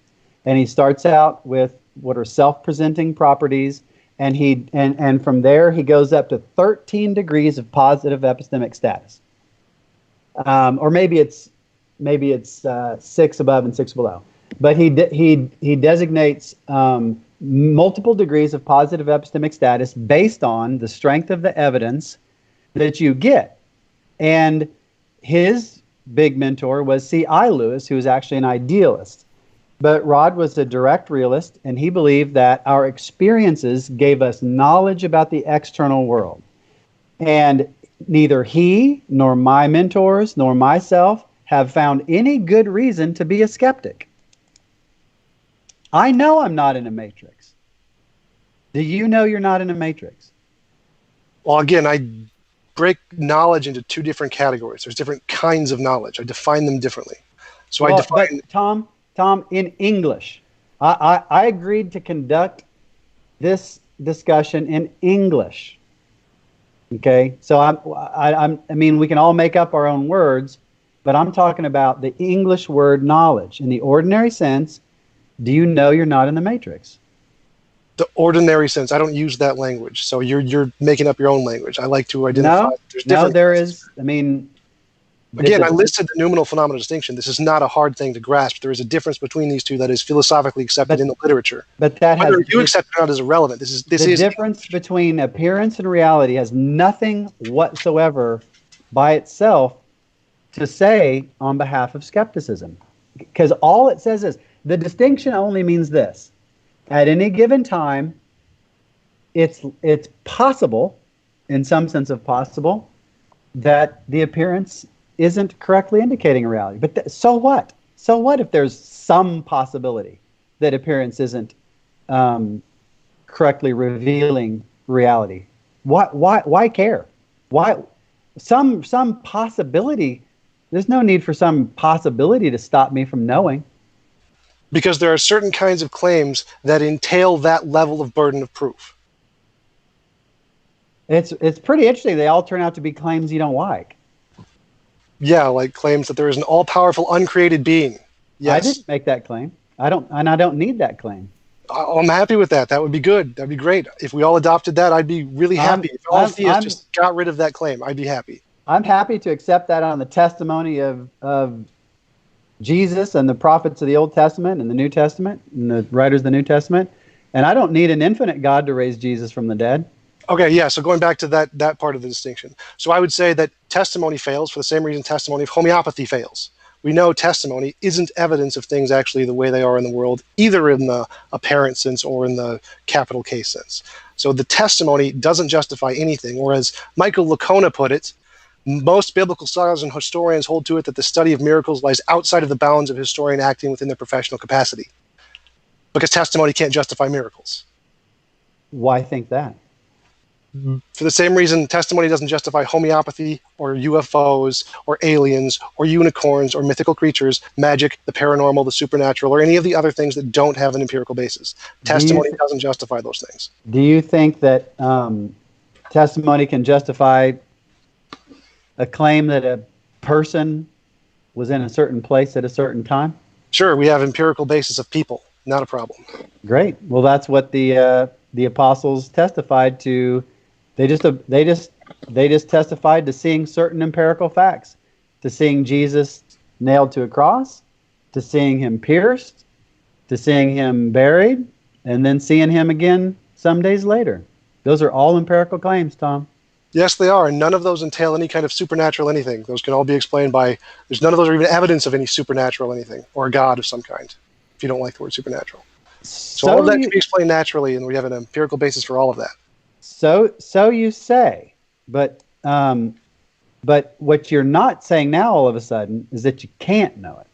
and he starts out with what are self-presenting properties, and from there he goes up to 13 degrees of positive epistemic status, or maybe it's 6 above and 6 below. But he designates multiple degrees of positive epistemic status based on the strength of the evidence that you get. And his big mentor was C.I. Lewis, who was actually an idealist. But Rod was a direct realist, and he believed that our experiences gave us knowledge about the external world. And neither he nor my mentors nor myself have found any good reason to be a skeptic. I know I'm not in a matrix. Do you know you're not in a matrix? Well, again, I break knowledge into two different categories. There's different kinds of knowledge. I define them differently. So I define. But Tom, in English, I agreed to conduct this discussion in English. Okay, so I mean, we can all make up our own words, but I'm talking about the English word knowledge in the ordinary sense. Do you know you're not in the matrix? The ordinary sense. I don't use that language. So you're making up your own language. I like to identify. There is. I mean, again, I listed the noumenal phenomena distinction. This is not a hard thing to grasp. There is a difference between these two that is philosophically accepted in the literature. But that whether you accept it or not is irrelevant. The difference between appearance and reality has nothing whatsoever by itself to say on behalf of skepticism, because all it says is the distinction only means this: at any given time, it's possible, in some sense of possible, that the appearance isn't correctly indicating a reality. But so what? So what if there's some possibility that appearance isn't correctly revealing reality? Why care? Why some possibility? There's no need for some possibility to stop me from knowing. Because there are certain kinds of claims that entail that level of burden of proof. It's pretty interesting. They all turn out to be claims you don't like. Yeah, like claims that there is an all-powerful, uncreated being. Yes. I didn't make that claim. I don't need that claim. I'm happy with that. That would be good. That'd be great. If we all adopted that, I'd be really happy. If all theists just got rid of that claim, I'd be happy. I'm happy to accept that on the testimony of Jesus and the prophets of the Old Testament and the New Testament and the writers of the New Testament. And I don't need an infinite God to raise Jesus from the dead. Okay, yeah, so going back to that part of the distinction. So I would say that testimony fails for the same reason testimony of homeopathy fails. We know testimony isn't evidence of things actually the way they are in the world, either in the apparent sense or in the capital case sense. So the testimony doesn't justify anything, or as Michael Licona put it, most biblical scholars and historians hold to it that the study of miracles lies outside of the bounds of historian acting within their professional capacity, because testimony can't justify miracles. Why think that? For the same reason, testimony doesn't justify homeopathy or UFOs or aliens or unicorns or mythical creatures, magic, the paranormal, the supernatural, or any of the other things that don't have an empirical basis. Testimony doesn't justify those things. Do you think that testimony can justify a claim that a person was in a certain place at a certain time? Sure, we have empirical basis of people. Not a problem. Great. Well, that's what the apostles testified to. They just testified to seeing certain empirical facts, to seeing Jesus nailed to a cross, to seeing him pierced, to seeing him buried, and then seeing him again some days later. Those are all empirical claims, Tom. Yes, they are, and none of those entail any kind of supernatural anything. Those can all be explained by, none of those are even evidence of any supernatural anything, or a god of some kind, if you don't like the word supernatural. So all of that can be explained naturally, and we have an empirical basis for all of that. So you say, but what you're not saying now all of a sudden is that you can't know it.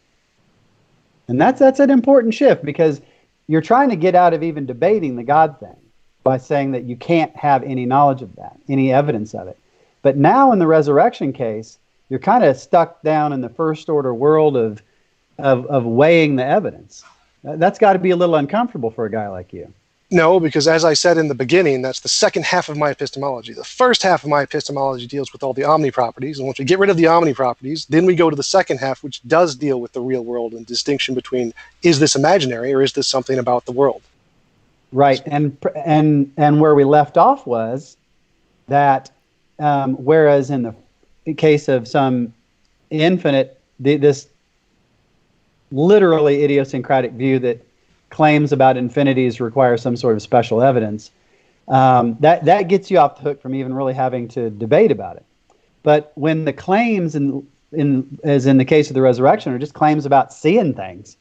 And that's an important shift, because you're trying to get out of even debating the God thing by saying that you can't have any knowledge of that, any evidence of it. But now in the resurrection case, you're kind of stuck down in the first order world of weighing the evidence. That's got to be a little uncomfortable for a guy like you. No, because as I said in the beginning, that's the second half of my epistemology. The first half of my epistemology deals with all the omni properties, and once we get rid of the omni properties, then we go to the second half, which does deal with the real world and distinction between, is this imaginary or is this something about the world? Right, and where we left off was that whereas in the case of some infinite, this literally idiosyncratic view that claims about infinities require some sort of special evidence, that gets you off the hook from even really having to debate about it. But when the claims, as in the case of the resurrection, are just claims about seeing things,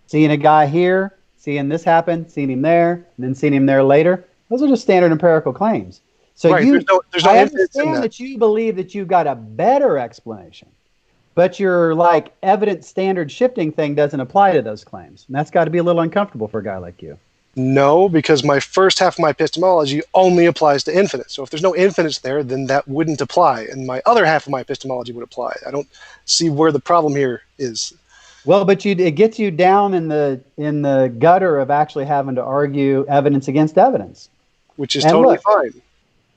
seeing a guy here, seeing this happen, seeing him there, and then seeing him there later, those are just standard empirical claims. So Right, there's no I infinite in understand that. that you believe that you got a better explanation, but your like evidence standard shifting thing doesn't apply to those claims. And that's got to be a little uncomfortable for a guy like you. No, because my first half of my epistemology only applies to infinite. So if there's no infinites there, then that wouldn't apply. And my other half of my epistemology would apply. I don't see where the problem here is. Well, but it gets you down in the gutter of actually having to argue evidence against evidence. Which is And totally look, fine.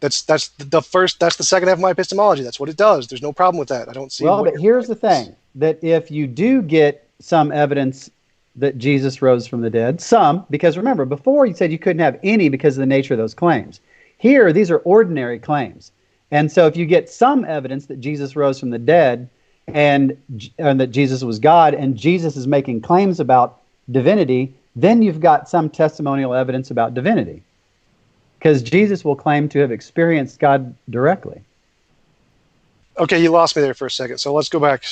That's the second half of my epistemology. That's what it does. There's no problem with that. I don't see. Well, but here's the thing, that if you do get some evidence that Jesus rose from the dead, because remember, before you said you couldn't have any because of the nature of those claims. Here, these are ordinary claims. And so if you get some evidence that Jesus rose from the dead and that Jesus was God and Jesus is making claims about divinity, then you've got some testimonial evidence about divinity. Because Jesus will claim to have experienced God directly. Okay, you lost me there for a second. So let's go back.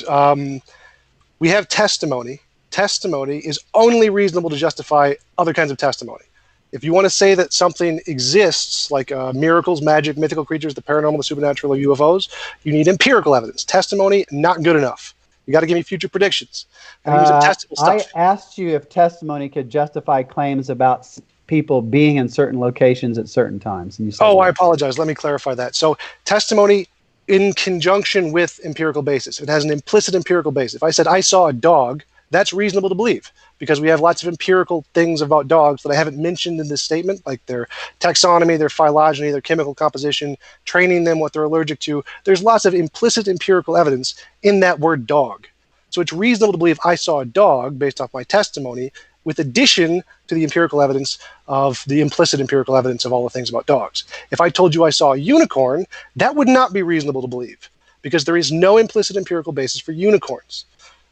We have testimony. Testimony is only reasonable to justify other kinds of testimony. If you want to say that something exists, like miracles, magic, mythical creatures, the paranormal, the supernatural, or UFOs, you need empirical evidence. Testimony, not good enough. You got to give me future predictions. I asked you if testimony could justify claims about people being in certain locations at certain times. And you said, I apologize. Let me clarify that. So testimony in conjunction with empirical basis. It has an implicit empirical basis. If I said I saw a dog, that's reasonable to believe because we have lots of empirical things about dogs that I haven't mentioned in this statement, like their taxonomy, their phylogeny, their chemical composition, training them, what they're allergic to. There's lots of implicit empirical evidence in that word dog. So it's reasonable to believe I saw a dog based off my testimony with addition to the empirical evidence of the implicit empirical evidence of all the things about dogs. If I told you I saw a unicorn, that would not be reasonable to believe because there is no implicit empirical basis for unicorns.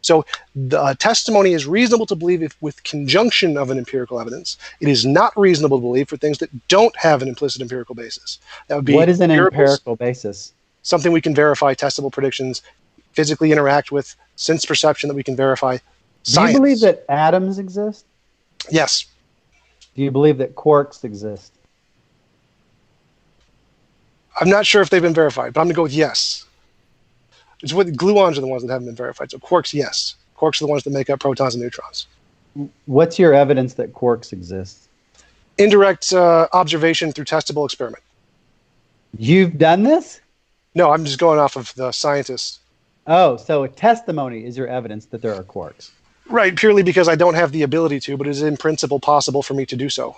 So the testimony is reasonable to believe if with conjunction of an empirical evidence. It is not reasonable to believe for things that don't have an implicit empirical basis. That would be what is an empirical basis? Something we can verify, testable predictions, physically interact with, sense perception that we can verify. Science. Do you believe that atoms exist? Yes. Do you believe that quarks exist? I'm not sure if they've been verified, but I'm going to go with yes. It's what gluons are the ones that haven't been verified. So quarks, yes. Quarks are the ones that make up protons and neutrons. What's your evidence that quarks exist? Indirect observation through testable experiment. You've done this? No, I'm just going off of the scientists. Oh, so a testimony is your evidence that there are quarks. Right, purely because I don't have the ability to, but it is in principle possible for me to do so.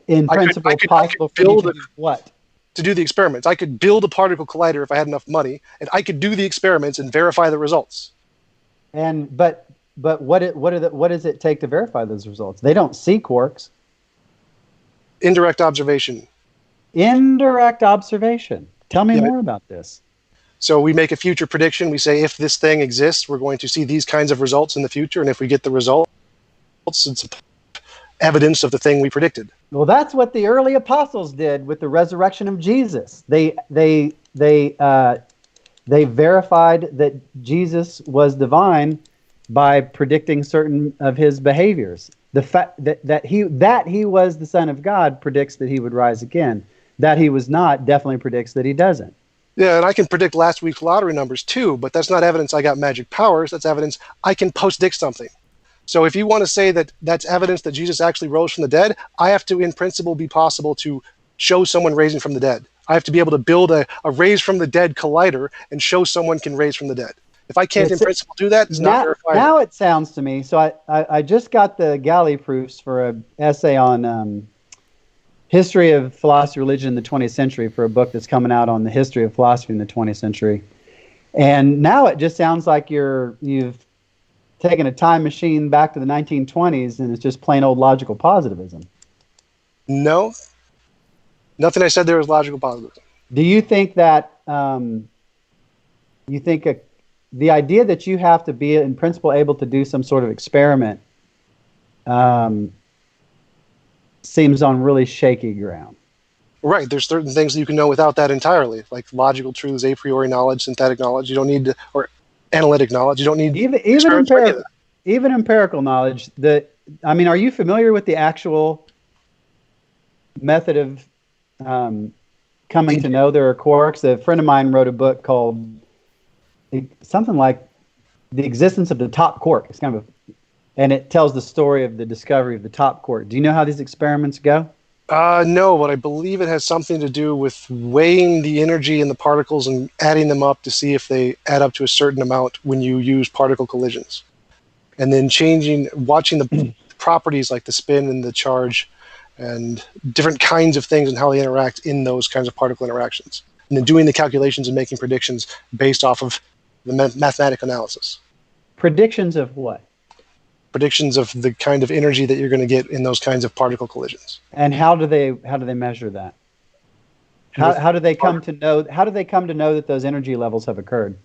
In principle, possible for you to do what? To do the experiments. I could build a particle collider if I had enough money, and I could do the experiments and verify the results. And but what does it take to verify those results? They don't see quarks. Indirect observation. Indirect observation. Tell me more about this. So we make a future prediction. We say if this thing exists, we're going to see these kinds of results in the future, and if we get the results, it's evidence of the thing we predicted. Well, that's what the early apostles did with the resurrection of Jesus. They verified that Jesus was divine by predicting certain of his behaviors. The fact that he was the Son of God predicts that he would rise again. That he was not definitely predicts that he doesn't. Yeah, and I can predict last week's lottery numbers too, but that's not evidence I got magic powers. That's evidence I can post-dict something. So if you want to say that that's evidence that Jesus actually rose from the dead, I have to, in principle, be possible to show someone raising from the dead. I have to be able to build a raise from the dead collider and show someone can raise from the dead. If I can't, in principle, do that, it's not verifiable. Now it sounds to me, so I just got the galley proofs for an essay on history of philosophy, religion in the 20th century for a book that's coming out on the history of philosophy in the 20th century. And now it just sounds like you've taken a time machine back to the 1920s and it's just plain old logical positivism. No. Nothing I said there was logical positivism. Do you think that the idea that you have to be in principle able to do some sort of experiment seems on really shaky ground? Right. There's certain things that you can know without that entirely, like logical truths, a priori knowledge, synthetic knowledge. You don't need to, or analytic knowledge. You don't need even empirical knowledge. Are you familiar with the actual method of coming to know there are quarks. A friend of mine wrote a book called something like The Existence of the Top Quark. It's kind of and it tells the story of the discovery of the top quark. Do you know how these experiments go? No, but I believe it has something to do with weighing the energy in the particles and adding them up to see if they add up to a certain amount when you use particle collisions. And then watching the properties like the spin and the charge and different kinds of things and how they interact in those kinds of particle interactions. And then doing the calculations and making predictions based off of the mathematical analysis. Predictions of what? Predictions of the kind of energy that you're going to get in those kinds of particle collisions. And how do they measure that? How do they come to know? How do they come to know that those energy levels have occurred?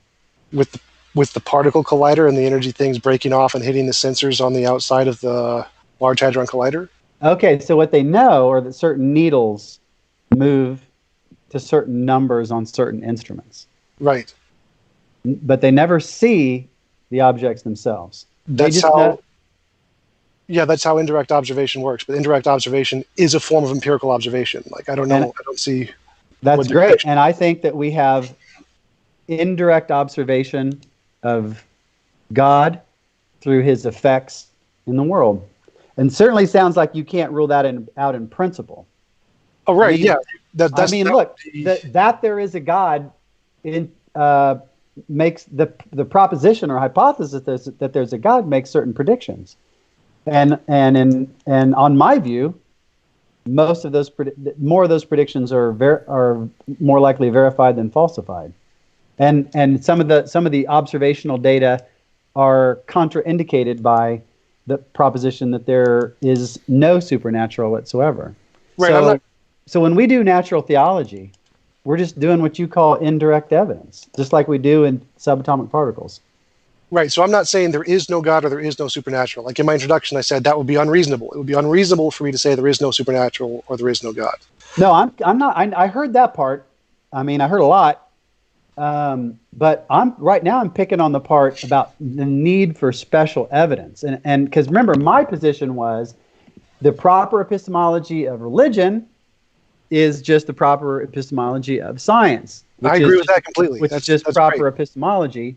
With the particle collider and the energy things breaking off and hitting the sensors on the outside of the Large Hadron Collider. Okay, so what they know are that certain needles move to certain numbers on certain instruments. Right. But they never see the objects themselves. That's how. Yeah, that's how indirect observation works. But indirect observation is a form of empirical observation. Like, I don't know. I don't see. That's great. And I think that we have indirect observation of God through his effects in the world. And certainly sounds like you can't rule that out in principle. Oh, right. Yeah. That there is a God makes the proposition or hypothesis that there's a God makes certain predictions. And on my view, most of those more of those predictions are more likely verified than falsified, and some of the observational data are contraindicated by the proposition that there is no supernatural whatsoever. Right. So when we do natural theology, we're just doing what you call indirect evidence, just like we do in subatomic particles. Right. So I'm not saying there is no God or there is no supernatural. Like in my introduction, I said that would be unreasonable. It would be unreasonable for me to say there is no supernatural or there is no God. No, I'm not. I heard that part. I mean, I heard a lot. But right now I'm picking on the part about the need for special evidence. And because remember, my position was the proper epistemology of religion is just the proper epistemology of science. I agree with that completely. Which is just proper great epistemology.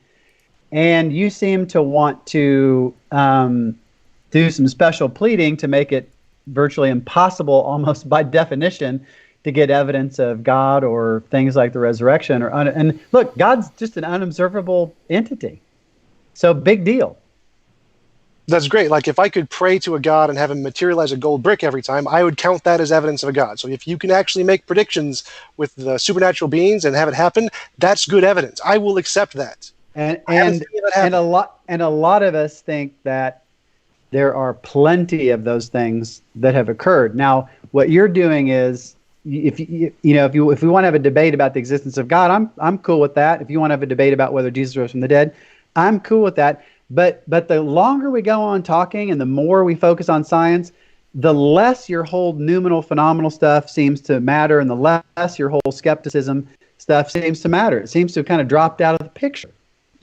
And you seem to want to do some special pleading to make it virtually impossible, almost by definition, to get evidence of God or things like the resurrection. And look, God's just an unobservable entity. So big deal. That's great. Like if I could pray to a God and have him materialize a gold brick every time, I would count that as evidence of a God. So if you can actually make predictions with the supernatural beings and have it happen, that's good evidence. I will accept that. And a lot of us think that there are plenty of those things that have occurred. Now, what you're doing is, if we want to have a debate about the existence of God, I'm cool with that. If you want to have a debate about whether Jesus rose from the dead, I'm cool with that. But the longer we go on talking and the more we focus on science, the less your whole noumenal phenomenal stuff seems to matter, and the less your whole skepticism stuff seems to matter. It seems to have kind of dropped out of the picture.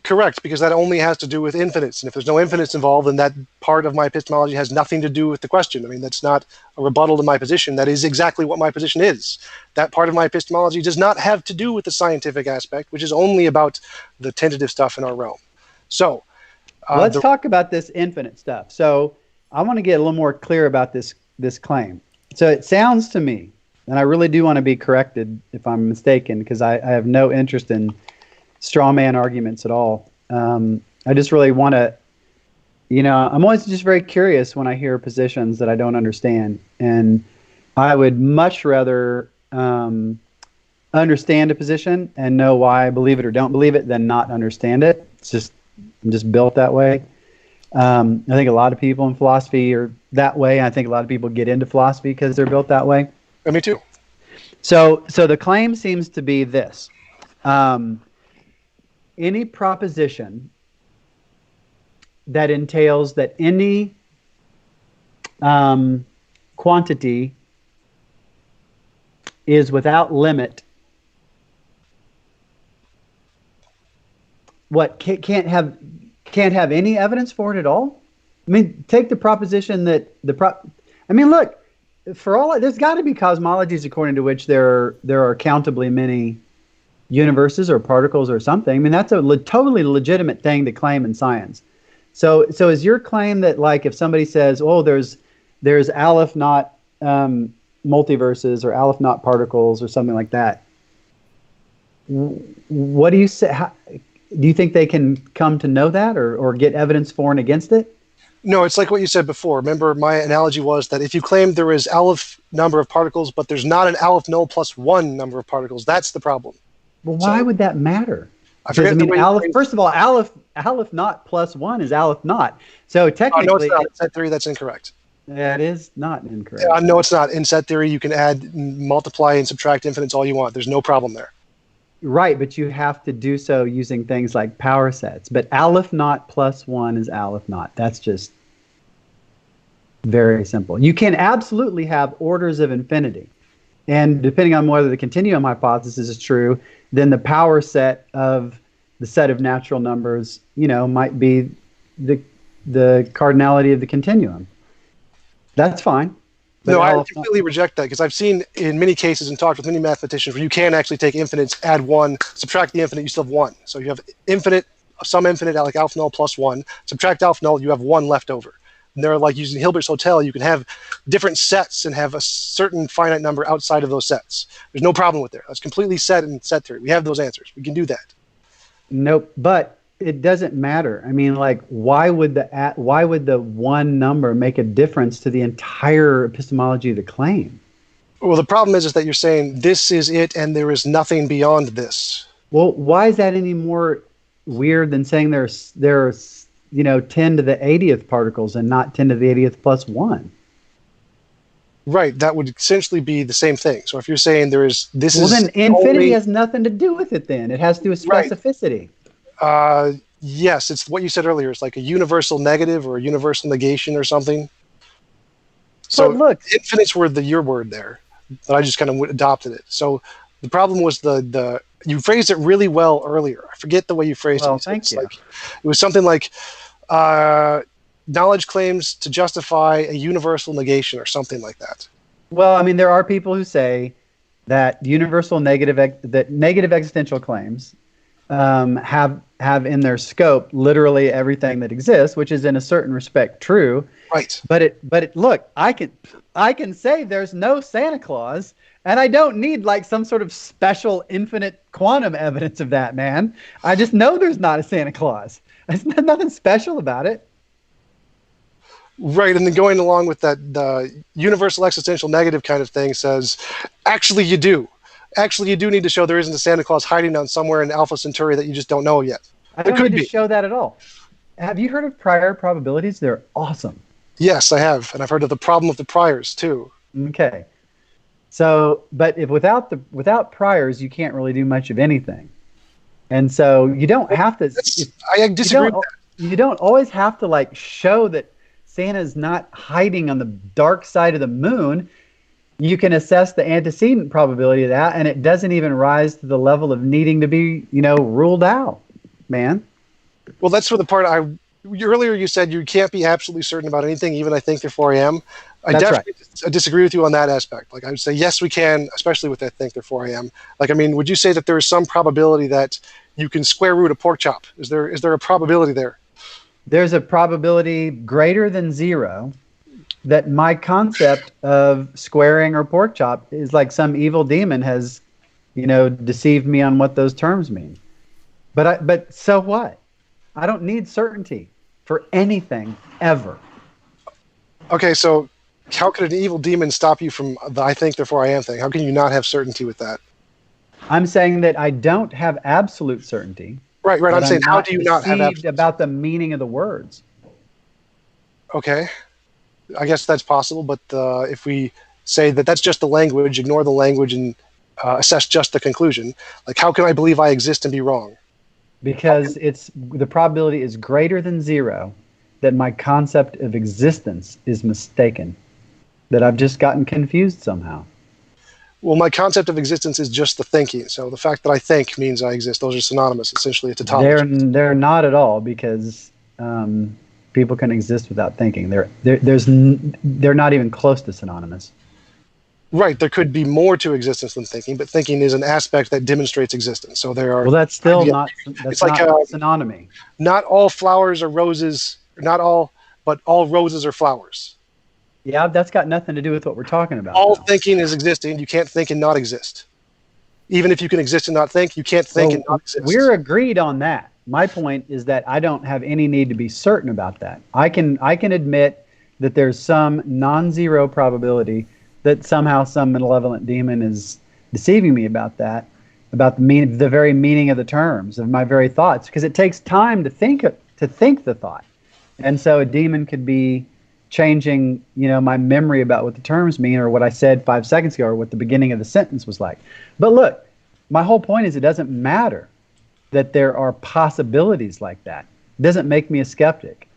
Correct, because that only has to do with infinites. And if there's no infinites involved, then that part of my epistemology has nothing to do with the question. I mean, that's not a rebuttal to my position. That is exactly what my position is. That part of my epistemology does not have to do with the scientific aspect, which is only about the tentative stuff in our realm. So let's talk about this infinite stuff. So I want to get a little more clear about this claim. So it sounds to me, and I really do want to be corrected if I'm mistaken, because I have no interest in straw man arguments at all. I just really want to, I'm always just very curious when I hear positions that I don't understand. And I would much rather understand a position and know why I believe it or don't believe it than not understand it. I'm just built that way. I think a lot of people in philosophy are that way. I think a lot of people get into philosophy because they're built that way. Me too. So the claim seems to be this. Any proposition that entails that any quantity is without limit, can't have any evidence for it at all? I mean, take the proposition that look, there's got to be cosmologies according to which there are countably many universes or particles or something. I mean, that's a totally legitimate thing to claim in science. So is your claim that, like, if somebody says, "Oh, there's Aleph naught multiverses or Aleph naught particles or something like that," what do you say? Do you think they can come to know that or get evidence for and against it? No, it's like what you said before. Remember, my analogy was that if you claim there is Aleph number of particles, but there's not an Aleph null plus 1 number of particles, that's the problem. Well, why would that matter? I forget the way Aleph, first of all, Aleph naught plus 1 is Aleph naught. So technically, no, it's not. In set theory, that's incorrect. That is not incorrect. No, it's not. In set theory, you can add, multiply, and subtract infinites all you want. There's no problem there. Right, but you have to do so using things like power sets. But Aleph naught plus 1 is Aleph naught. That's just very simple. You can absolutely have orders of infinity. And depending on whether the continuum hypothesis is true, then the power set of the set of natural numbers, might be the cardinality of the continuum. That's fine. No, I completely reject that, because I've seen in many cases and talked with many mathematicians where you can actually take infinites, add 1, subtract the infinite, you still have 1. So you have infinite, some infinite, like alpha null plus 1, subtract alpha null, you have 1 left over. And they're like using Hilbert's Hotel, you can have different sets and have a certain finite number outside of those sets. There's no problem with there. That's completely set in set theory. We have those answers. We can do that. Nope, but it doesn't matter. I mean, like, why would the one number make a difference to the entire epistemology of the claim? Well, the problem is that you're saying this is it and there is nothing beyond this. Well, why is that any more weird than saying there's 10 to the 80th particles and not 10 to the 80th plus 1? Right, that would essentially be the same thing. So if you're saying then infinity has nothing to do with it then. It has to do with specificity. Right. Yes, it's what you said earlier. It's like a universal negative or a universal negation or something. So look, infinites were your word there, but I just kind of adopted it. So the problem was you phrased it really well earlier. I forget the way you phrased it. Thank you. It was something like knowledge claims to justify a universal negation or something like that. Well, I mean, there are people who say that negative existential claims have in their scope literally everything that exists, which is in a certain respect true. Right. But look, I can say there's no Santa Claus, and I don't need like some sort of special infinite quantum evidence of that, man. I just know there's not a Santa Claus. There's nothing special about it. Right, and then going along with that, the universal existential negative kind of thing says, actually you do. Actually, you do need to show there isn't a Santa Claus hiding down somewhere in Alpha Centauri that you just don't know yet. I don't need to show that at all. Have you heard of prior probabilities? They're awesome. Yes, I have, and I've heard of the problem of the priors too. Okay, so but without priors, you can't really do much of anything, and so you don't have to. I disagree. You don't always have to like show that Santa's not hiding on the dark side of the moon. You can assess the antecedent probability of that, and it doesn't even rise to the level of needing to be, ruled out, man. Well, that's for the part earlier you said you can't be absolutely certain about anything, even I think, therefore I am. I definitely disagree with you on that aspect. Like, I would say, yes, we can, especially with I think, therefore I am. Like, I mean, would you say that there is some probability that you can square root a pork chop? Is there a probability there? There's a probability greater than 0 that my concept of squaring or pork chop is like some evil demon has, deceived me on what those terms mean. But so what? I don't need certainty for anything ever. Okay, so how could an evil demon stop you from the I think, therefore I am thing? How can you not have certainty with that? I'm saying that I don't have absolute certainty. Right. I'm saying, how do you not have absolute about the meaning of the words? Okay. I guess that's possible, but if we say that that's just the language, ignore the language and assess just the conclusion, like how can I believe I exist and be wrong? Because the probability is greater than 0 that my concept of existence is mistaken, that I've just gotten confused somehow. Well, my concept of existence is just the thinking. So the fact that I think means I exist. Those are synonymous, essentially, a tautology. They're not at all, because people can exist without thinking. They're not even close to synonymous. Right, there could be more to existence than thinking, but thinking is an aspect that demonstrates existence. So there are. Well, that's still idea- not, It's that's like not synonymy. not all flowers are roses, not all, but all roses are flowers. Yeah, that's got nothing to do with what we're talking about. All though. thinking is existing. You can't think and not exist. Even if you can exist and not think, you can't think and not exist. We're agreed on that. My point is that I don't have any need to be certain about that. I can admit that there's some non-zero probability that somehow some malevolent demon is deceiving me about that, about the very meaning of the terms of my very thoughts, because it takes time to think the thought, and so a demon could be changing, my memory about what the terms mean, or what I said 5 seconds ago, or what the beginning of the sentence was like. But look, my whole point is it doesn't matter that there are possibilities like that. It doesn't make me a skeptic.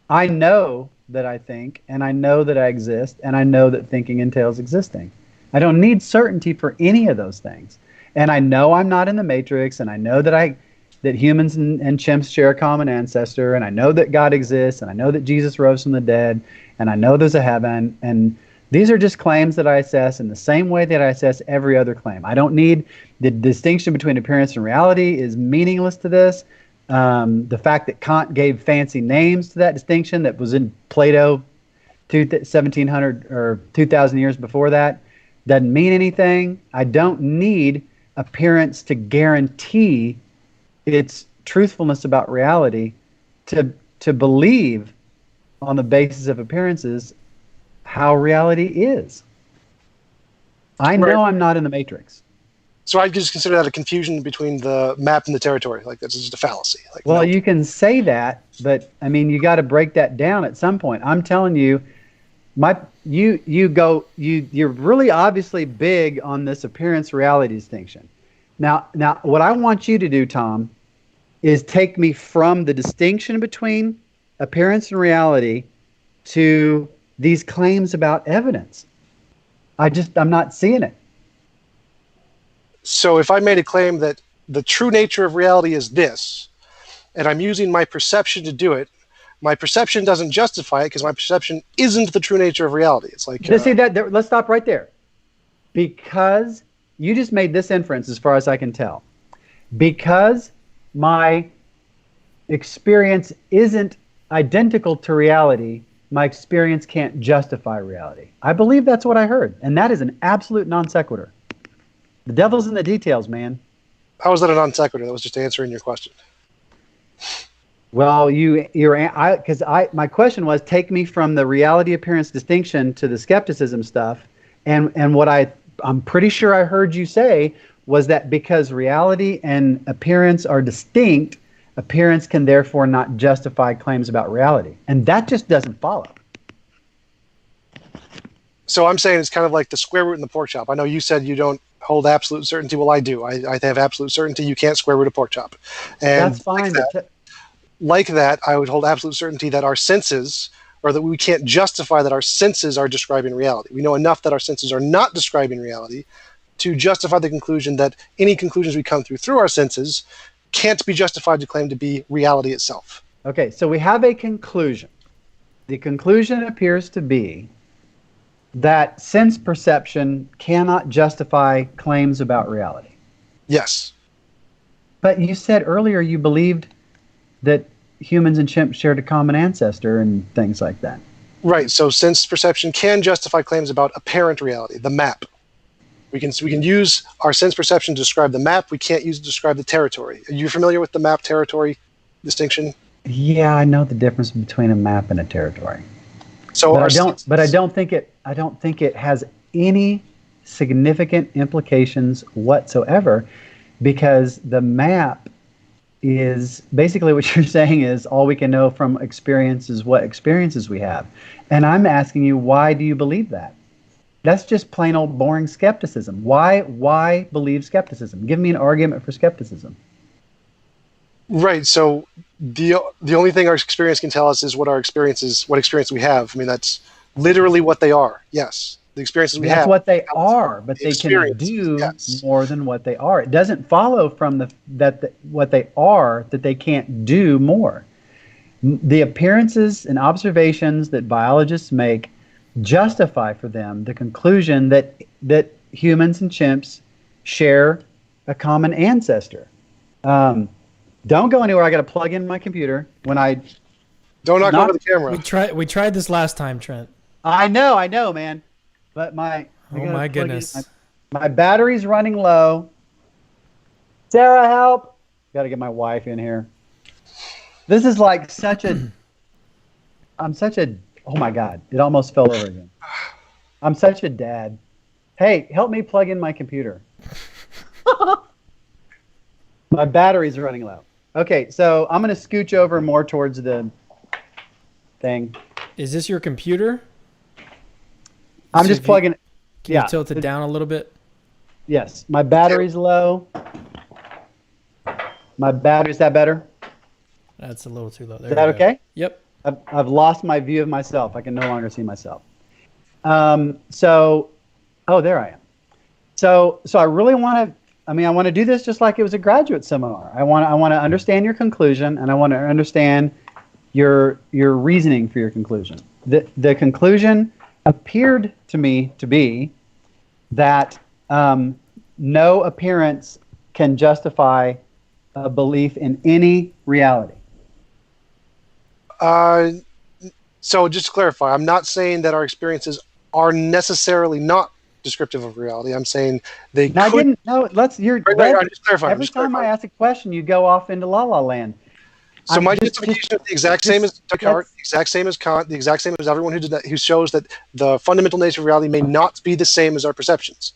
I know that I think, and I know that I exist, and I know that thinking entails existing. I don't need certainty for any of those things. And I know I'm not in the Matrix, and I know that humans and chimps share a common ancestor, and I know that God exists, and I know that Jesus rose from the dead, and I know there's a heaven, and these are just claims that I assess in the same way that I assess every other claim. I don't need the distinction between appearance and reality is meaningless to this. The fact that Kant gave fancy names to that distinction that was in Plato 1700 or 2000 years before that doesn't mean anything. I don't need appearance to guarantee its truthfulness about reality to believe on the basis of appearances how reality is. I know I'm not in the Matrix. So I just consider that a confusion between the map and the territory. Like that's just a fallacy. Like, well, no. You can say that, but I mean, you got to break that down at some point. I'm telling you, you're really obviously big on this appearance reality distinction. Now, what I want you to do, Tom, is take me from the distinction between appearance and reality to these claims about evidence. I'm not seeing it. So if I made a claim that the true nature of reality is this, and I'm using my perception to do it, my perception doesn't justify it because my perception isn't the true nature of reality. It's like... let's stop right there. Because you just made this inference as far as I can tell. Because my experience isn't identical to reality, my experience can't justify reality. I believe that's what I heard. And that is an absolute non sequitur. The devil's in the details, man. How was that a non sequitur? That was just answering your question. Well, my question was, take me from the reality appearance distinction to the skepticism stuff, and what I'm pretty sure I heard you say was that because reality and appearance are distinct, appearance can therefore not justify claims about reality, and that just doesn't follow. So I'm saying it's kind of like the square root in the pork chop. I know you said you don't hold absolute certainty. Well, I do. I have absolute certainty you can't square root a pork chop. And that's fine. Like that, I would hold absolute certainty that our senses, or that we can't justify that our senses are describing reality. We know enough that our senses are not describing reality to justify the conclusion that any conclusions we come through our senses can't be justified to claim to be reality itself. Okay, so we have a conclusion. The conclusion appears to be that sense perception cannot justify claims about reality. Yes. But you said earlier you believed that humans and chimps shared a common ancestor and things like that. Right, so sense perception can justify claims about apparent reality, the map. We can use our sense perception to describe the map. We can't use it to describe the territory. Are you familiar with the map-territory distinction? Yeah, I know the difference between a map and a territory. So I don't think it has any significant implications whatsoever, because the map is basically what you're saying is all we can know from experience is what experiences we have. And I'm asking you, why do you believe that? That's just plain old boring skepticism. Why believe skepticism? Give me an argument for skepticism. Right. So the only thing our experience can tell us is what experience we have. I mean, that's literally what they are. Yes. The experiences we have. That's what they are, but they can do more than what they are. It doesn't follow from what they are that they can't do more. The appearances and observations that biologists make justify for them the conclusion that humans and chimps share a common ancestor. Don't go anywhere. I got to plug in my computer when I Don't knock over the camera. We tried this last time, Trent. I know, man. But my goodness. My battery's running low. Sarah, help! Got to get my wife in here. This is like oh my God, it almost fell over again. I'm such a dad. Hey, help me plug in my computer. My battery's running low. Okay, so I'm going to scooch over more towards the thing. Is this your computer? I'm just plugging. Can you tilt it down a little bit? Yes, my battery's low. Is that better? That's a little too low. There Is that okay? Yep. I've lost my view of myself. I can no longer see myself. There I am. So I really want to. I want to do this just like it was a graduate seminar. I want to understand your conclusion, and I want to understand your reasoning for your conclusion. The conclusion appeared to me to be that no appearance can justify a belief in any reality. So just to clarify, I'm not saying that our experiences are necessarily not descriptive of reality. I'm saying they no, could. I didn't. No, I'm just clarifying. Every time I ask a question, you go off into la la land. So my justification is the exact same as Descartes, the exact same as Kant, the exact same as everyone who did that, who shows that the fundamental nature of reality may not be the same as our perceptions.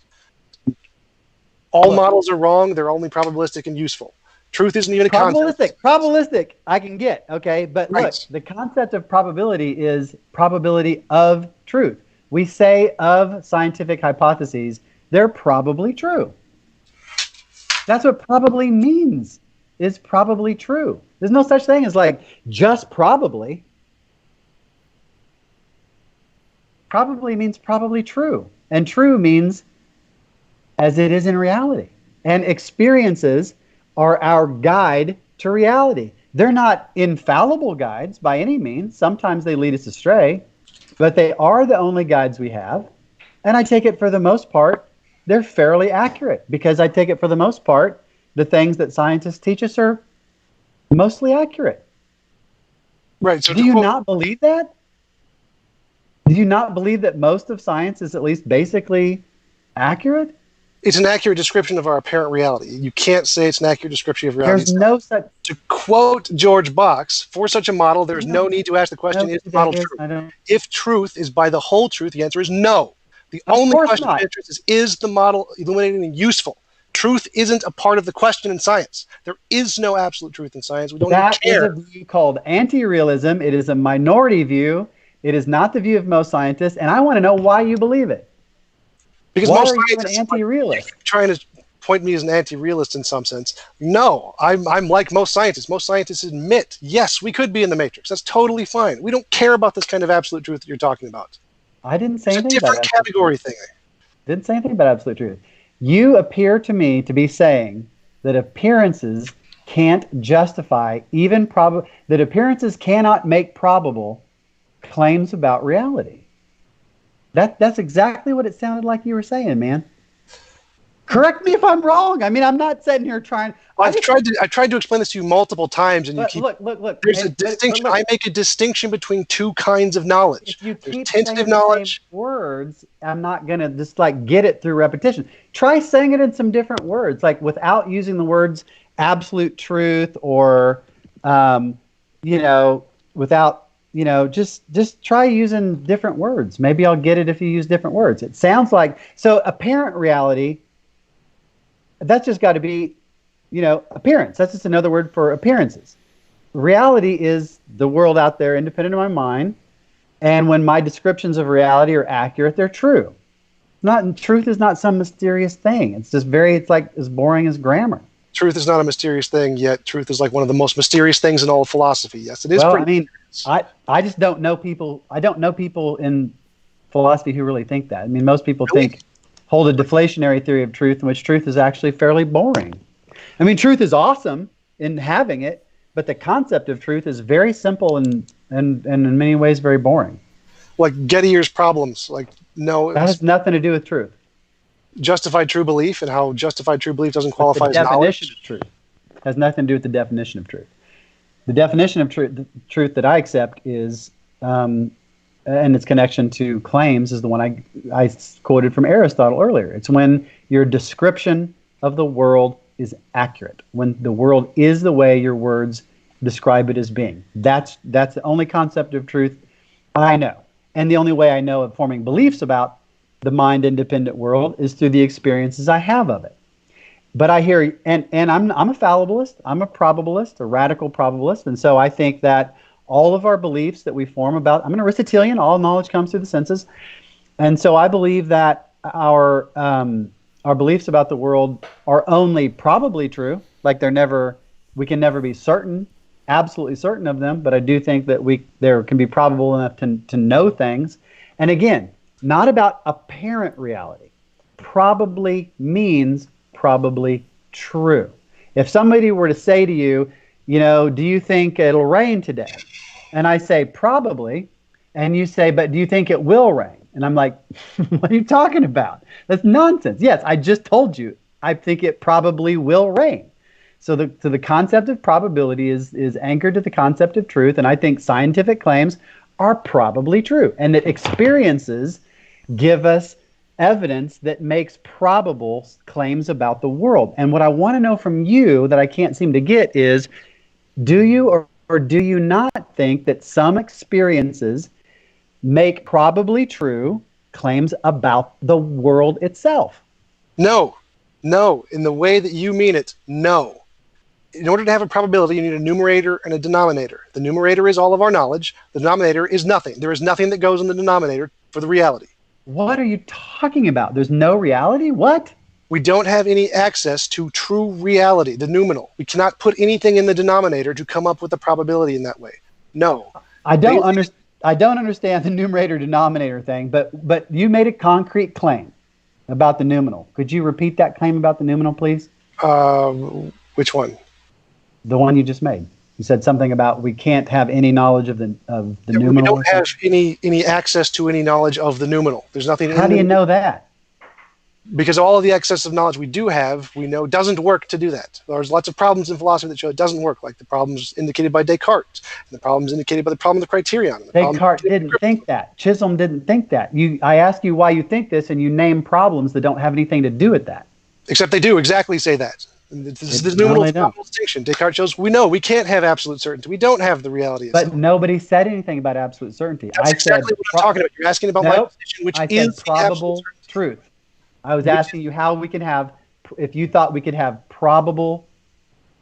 All models are wrong. They're only probabilistic and useful. Truth isn't even a concept. Probabilistic, I can get, okay? But look, the concept of probability is probability of truth. We say of scientific hypotheses, they're probably true. That's what probably means, is probably true. There's no such thing as like just probably. Probably means probably true. And true means as it is in reality. And experiences are our guide to reality. They're not infallible guides by any means. Sometimes they lead us astray, but they are the only guides we have. And I take it for the most part, they're fairly accurate, because I take it for the most part, the things that scientists teach us are mostly accurate. Right. So do you not believe that? Do you not believe that most of science is at least basically accurate? It's an accurate description of our apparent reality. You can't say it's an accurate description of reality. There's no such. To quote George Box, for such a model, there is no need to ask the question, is the model true? If truth is by the whole truth, the answer is no. The only question of interest is the model illuminating and useful? Truth isn't a part of the question in science. There is no absolute truth in science. We don't even care. That is a view called anti-realism. It is a minority view. It is not the view of most scientists, and I want to know why you believe it. Because why most are you scientists an anti-realist? Trying to point me as an anti-realist in some sense. No, I'm like most scientists. Most scientists admit, yes, we could be in the matrix. That's totally fine. We don't care about this kind of absolute truth that you're talking about. I didn't say anything about it. It's a different category thing. Didn't say anything about absolute truth. You appear to me to be saying that appearances can't justify that appearances cannot make probable claims about reality. That's exactly what it sounded like you were saying, man. Correct me if I'm wrong. I mean, I'm not sitting here trying. I've tried to explain this to you multiple times, and look. There's a distinction. I make a distinction between two kinds of knowledge. If you keep tentative knowledge. Words, I'm not gonna just like get it through repetition. Try saying it in some different words, like without using the words absolute truth or, without. Just try using different words. Maybe I'll get it if you use different words. It sounds like, so apparent reality, that's just got to be, appearance. That's just another word for appearances. Reality is the world out there independent of my mind. And when my descriptions of reality are accurate, they're true. Truth is not some mysterious thing. It's just it's like as boring as grammar. Truth is not a mysterious thing, yet truth is like one of the most mysterious things in all of philosophy. Yes, it is. Well, I just don't know people. I don't know people in philosophy who really think that. I mean, most people hold a deflationary theory of truth in which truth is actually fairly boring. I mean, truth is awesome in having it, but the concept of truth is very simple and in many ways very boring. like Gettier's problems. Like, no, That has nothing to do with truth. justified true belief and how justified true belief doesn't The qualify as definition knowledge. of truth has nothing to do with the definition of truth. The definition of truth that I accept is, and its connection to claims is the one I quoted from Aristotle earlier. It's when your description of the world is accurate, when the world is the way your words describe it as being. That's the only concept of truth I know. And the only way I know of forming beliefs about the mind-independent world is through the experiences I have of it. But I hear, and I'm a fallibilist, I'm a probabilist, a radical probabilist, and so I think that all of our beliefs that we form about, I'm an Aristotelian, all knowledge comes through the senses, and so I believe that our beliefs about the world are only probably true, like we can never be certain, absolutely certain of them, but I do think that there can be probable enough to know things, and again, not about apparent reality. Probably means probably true. If somebody were to say to you, do you think it'll rain today? And I say probably, and you say, but do you think it will rain? And I'm like, what are you talking about? That's nonsense. Yes, I just told you, I think it probably will rain. So the concept of probability is anchored to the concept of truth, and I think scientific claims are probably true, and that experiences give us evidence that makes probable claims about the world. And what I want to know from you that I can't seem to get is, do you or do you not think that some experiences make probably true claims about the world itself? No, in the way that you mean it, no. In order to have a probability, you need a numerator and a denominator. The numerator is all of our knowledge. The denominator is nothing. There is nothing that goes in the denominator for the reality. What are you talking about? There's no reality? What? We don't have any access to true reality, the noumenal. We cannot put anything in the denominator to come up with a probability in that way. No. I don't understand the numerator-denominator thing, but you made a concrete claim about the noumenal. Could you repeat that claim about the noumenal, please? Which one? The one you just made. You said something about we can't have any knowledge of the noumenal. We don't have any access to any knowledge of the noumenal. There's nothing. How do you know that? Because all of the excess of knowledge we do have, we know doesn't work to do that. There's lots of problems in philosophy that show it doesn't work, like the problems indicated by Descartes, and the problems indicated by the problem of the criterion. Descartes didn't think that. Chisholm didn't think that. I asked you why you think this, and you name problems that don't have anything to do with that. Except they do exactly say that. This is the noumenal distinction. Descartes shows we can't have absolute certainty. We don't have the reality. But nobody said anything about absolute certainty. That's exactly what I'm talking about. You're asking about my position, which is probable truth. I was asking you how we can have, if you thought we could have probable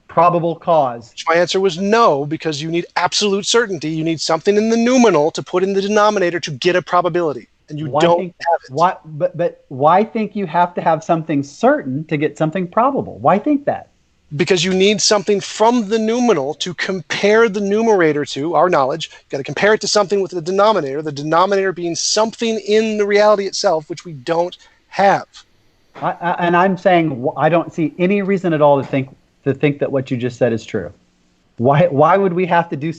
cause. My answer was no, because you need absolute certainty. You need something in the noumenal to put in the denominator to get a probability, and you don't have it. But why think you have to have something certain to get something probable? Why think that? Because you need something from the noumenal to compare the numerator to, our knowledge. You've got to compare it to something with the denominator being something in the reality itself, which we don't have. And I'm saying I don't see any reason at all to think that what you just said is true. Why would we have to do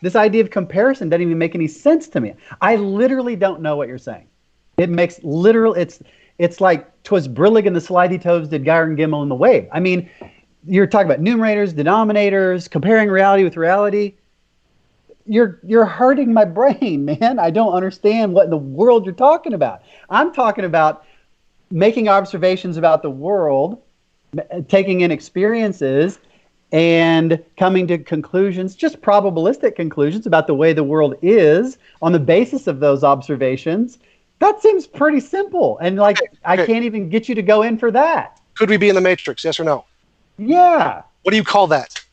this idea of comparison doesn't even make any sense to me. I literally don't know what you're saying. It makes it's like 'twas brillig and the slidey toves did Gyre and Gimel in the wave. I mean, you're talking about numerators, denominators, comparing reality with reality. You're hurting my brain, man. I don't understand what in the world you're talking about. I'm talking about making observations about the world, taking in experiences, and coming to conclusions, just probabilistic conclusions about the way the world is on the basis of those observations. That seems pretty simple. And I can't even get you to go in for that. Could we be in the matrix? Yes or no? Yeah. What do you call that?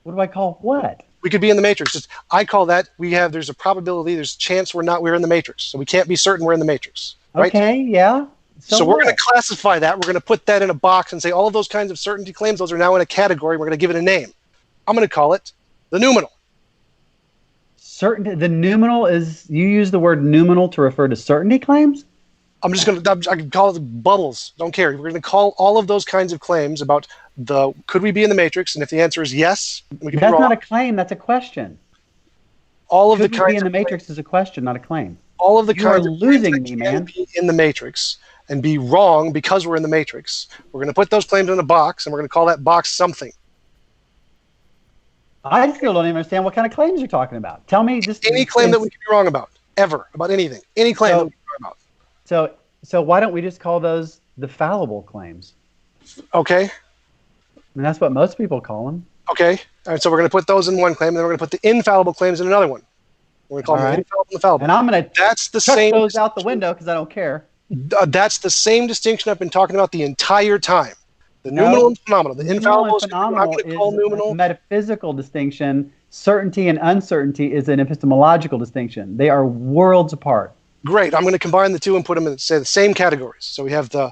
What do I call what? We could be in the matrix. I call that there's a probability, there's a chance we're in the matrix. So we can't be certain we're in the matrix. Right? Okay, yeah. So we're going to classify that. We're going to put that in a box and say all of those kinds of certainty claims, those are now in a category. We're going to give it a name. I'm going to call it the noumenal. Certainty. The noumenal is, you use the word noumenal to refer to certainty claims? I can call it bubbles. Don't care. We're going to call all of those kinds of claims about could we be in the matrix? And if the answer is yes, we can be wrong. That's not a claim. That's a question. All of could the we kinds be in the of matrix claims. is a question, not a claim. all of the You are kinds of losing claims me, that can man. be in the matrix and be wrong because we're in the matrix. We're going to put those claims in a box, and we're going to call that box something. I still don't even understand what kind of claims you're talking about. Tell me just Any claim that we could be wrong about, ever, about anything. Any claim that we could be wrong about. So why don't we just call those the fallible claims? Okay. And that's what most people call them. Okay. All right, so we're going to put those in one claim, and then we're going to put the infallible claims in another one. We're going to call them the infallible and the fallible. And I'm going to chuck those out the window because I don't care. That's the same distinction I've been talking about the entire time. The numinal and phenomenal. The infallible and phenomenal is a metaphysical distinction. Certainty and uncertainty is an epistemological distinction. They are worlds apart. Great. I'm going to combine the two and put them in, say, the same categories. So we have the...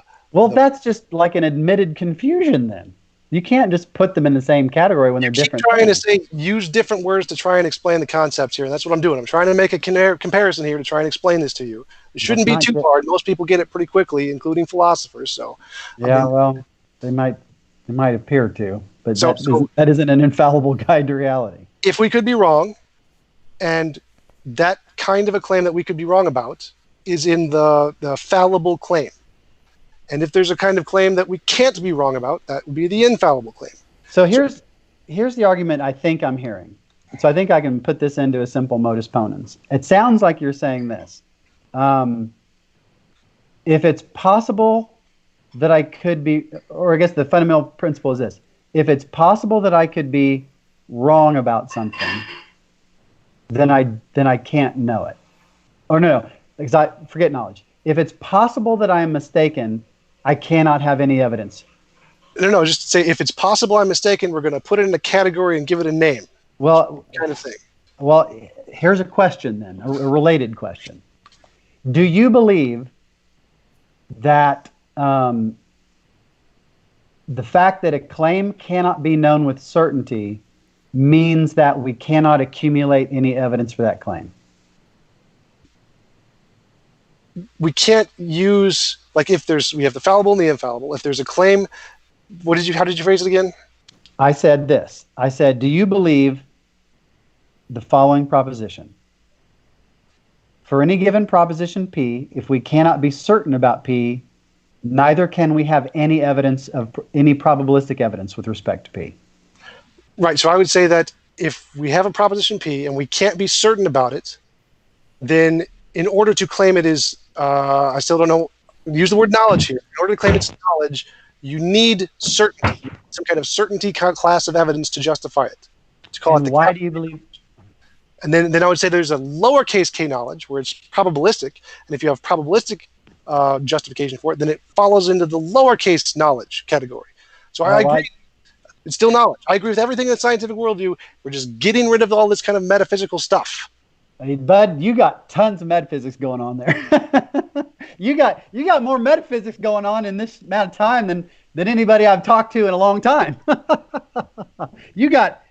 that's just like an admitted confusion then. You can't just put them in the same category when they're different. Keep trying to say, use different words to try and explain the concepts here. And that's what I'm doing. I'm trying to make a comparison here to try and explain this to you. It shouldn't be too hard. Most people get it pretty quickly, including philosophers. So well, they might appear to, but that isn't an infallible guide to reality. If we could be wrong, and that kind of a claim that we could be wrong about is in the fallible claim. And if there's a kind of claim that we can't be wrong about, that would be the infallible claim. So here's the argument I think I'm hearing. So I think I can put this into a simple modus ponens. It sounds like you're saying this. If it's possible that I could be, or I guess the fundamental principle is this: if it's possible that I could be wrong about something, then I can't know it. Or no, because forget knowledge. If it's possible that I am mistaken, I cannot have any evidence. No, just say if it's possible I'm mistaken, we're going to put it in a category and give it a name. Well, kind of thing. Well, here's a question then, a related question. Do you believe that the fact that a claim cannot be known with certainty means that we cannot accumulate any evidence for that claim? We can't use, like, we have the fallible and the infallible. If there's a claim, how did you phrase it again? I said this. I said, do you believe the following proposition? For any given proposition P, if we cannot be certain about P, neither can we have any evidence of any probabilistic evidence with respect to P. Right. So I would say that if we have a proposition P and we can't be certain about it, then in order to claim it is, I still don't know, use the word knowledge here. In order to claim it's knowledge, you need certainty, some kind of certainty class of evidence to justify it. To call it why do you believe? And then I would say there's a lowercase k knowledge where it's probabilistic, and if you have probabilistic justification for it, then it follows into the lowercase knowledge category. So I agree. It's still knowledge. I agree with everything in the scientific worldview. We're just getting rid of all this kind of metaphysical stuff. Hey, Bud, you got tons of metaphysics going on there. you got more metaphysics going on in this amount of time than anybody I've talked to in a long time. you got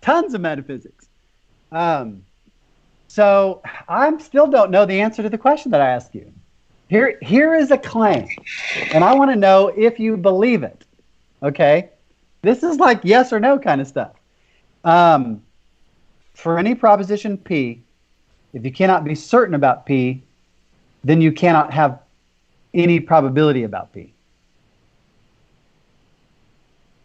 tons of metaphysics. So I still don't know the answer to the question that I asked you. Here is a claim, and I want to know if you believe it. Okay, this is like yes or no kind of stuff. For any proposition P, if you cannot be certain about P, then you cannot have any probability about P.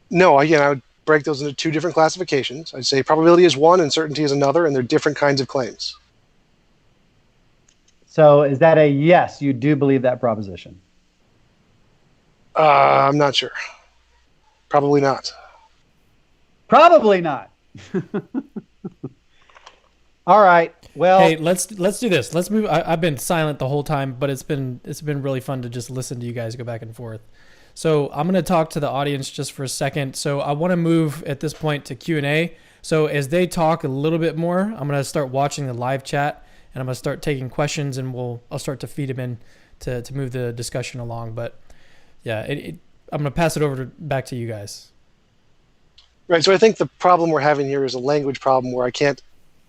No, again, I would break those into two different classifications. I'd say probability is one and certainty is another, and they're different kinds of claims. So is that a yes, you do believe that proposition? I'm not sure. Probably not. Probably not. All right. Well, hey, let's do this. Let's move. I've been silent the whole time, but it's been really fun to just listen to you guys go back and forth. So I'm going to talk to the audience just for a second. So I want to move at this point to Q&A. So as they talk a little bit more, I'm going to start watching the live chat, and I'm going to start taking questions, and I'll start to feed them in to move the discussion along. But yeah, I'm going to pass it back to you guys. Right. So I think the problem we're having here is a language problem where I can't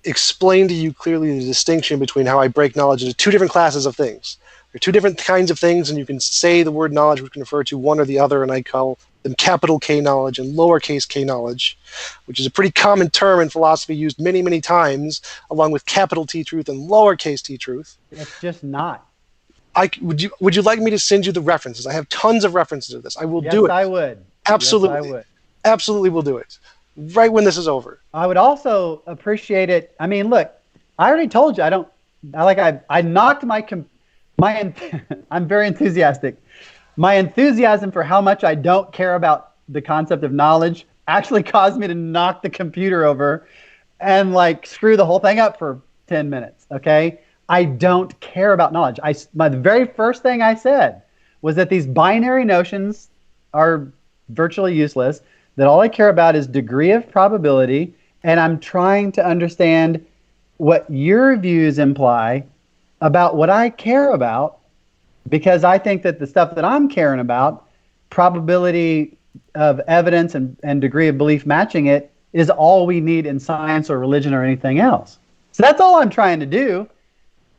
explain to you clearly the distinction between how I break knowledge into two different classes of things. There are two different kinds of things, and you can say the word knowledge, which can refer to one or the other, and I call than capital K knowledge and lowercase k knowledge, which is a pretty common term in philosophy used many, many times, along with capital T truth and lowercase t truth. It's just not. Would you like me to send you the references? I have tons of references of this. I will do it. Yes, I would. Absolutely. Yes, I would. Absolutely will do it. Right when this is over. I would also appreciate it. I mean, look, I already told you I knocked I'm very enthusiastic. My enthusiasm for how much I don't care about the concept of knowledge actually caused me to knock the computer over and like screw the whole thing up for 10 minutes. Okay. I don't care about knowledge. The very first thing I said was that these binary notions are virtually useless, that all I care about is degree of probability, and I'm trying to understand what your views imply about what I care about, because I think that the stuff that I'm caring about, probability of evidence and degree of belief matching it, is all we need in science or religion or anything else. So that's all I'm trying to do.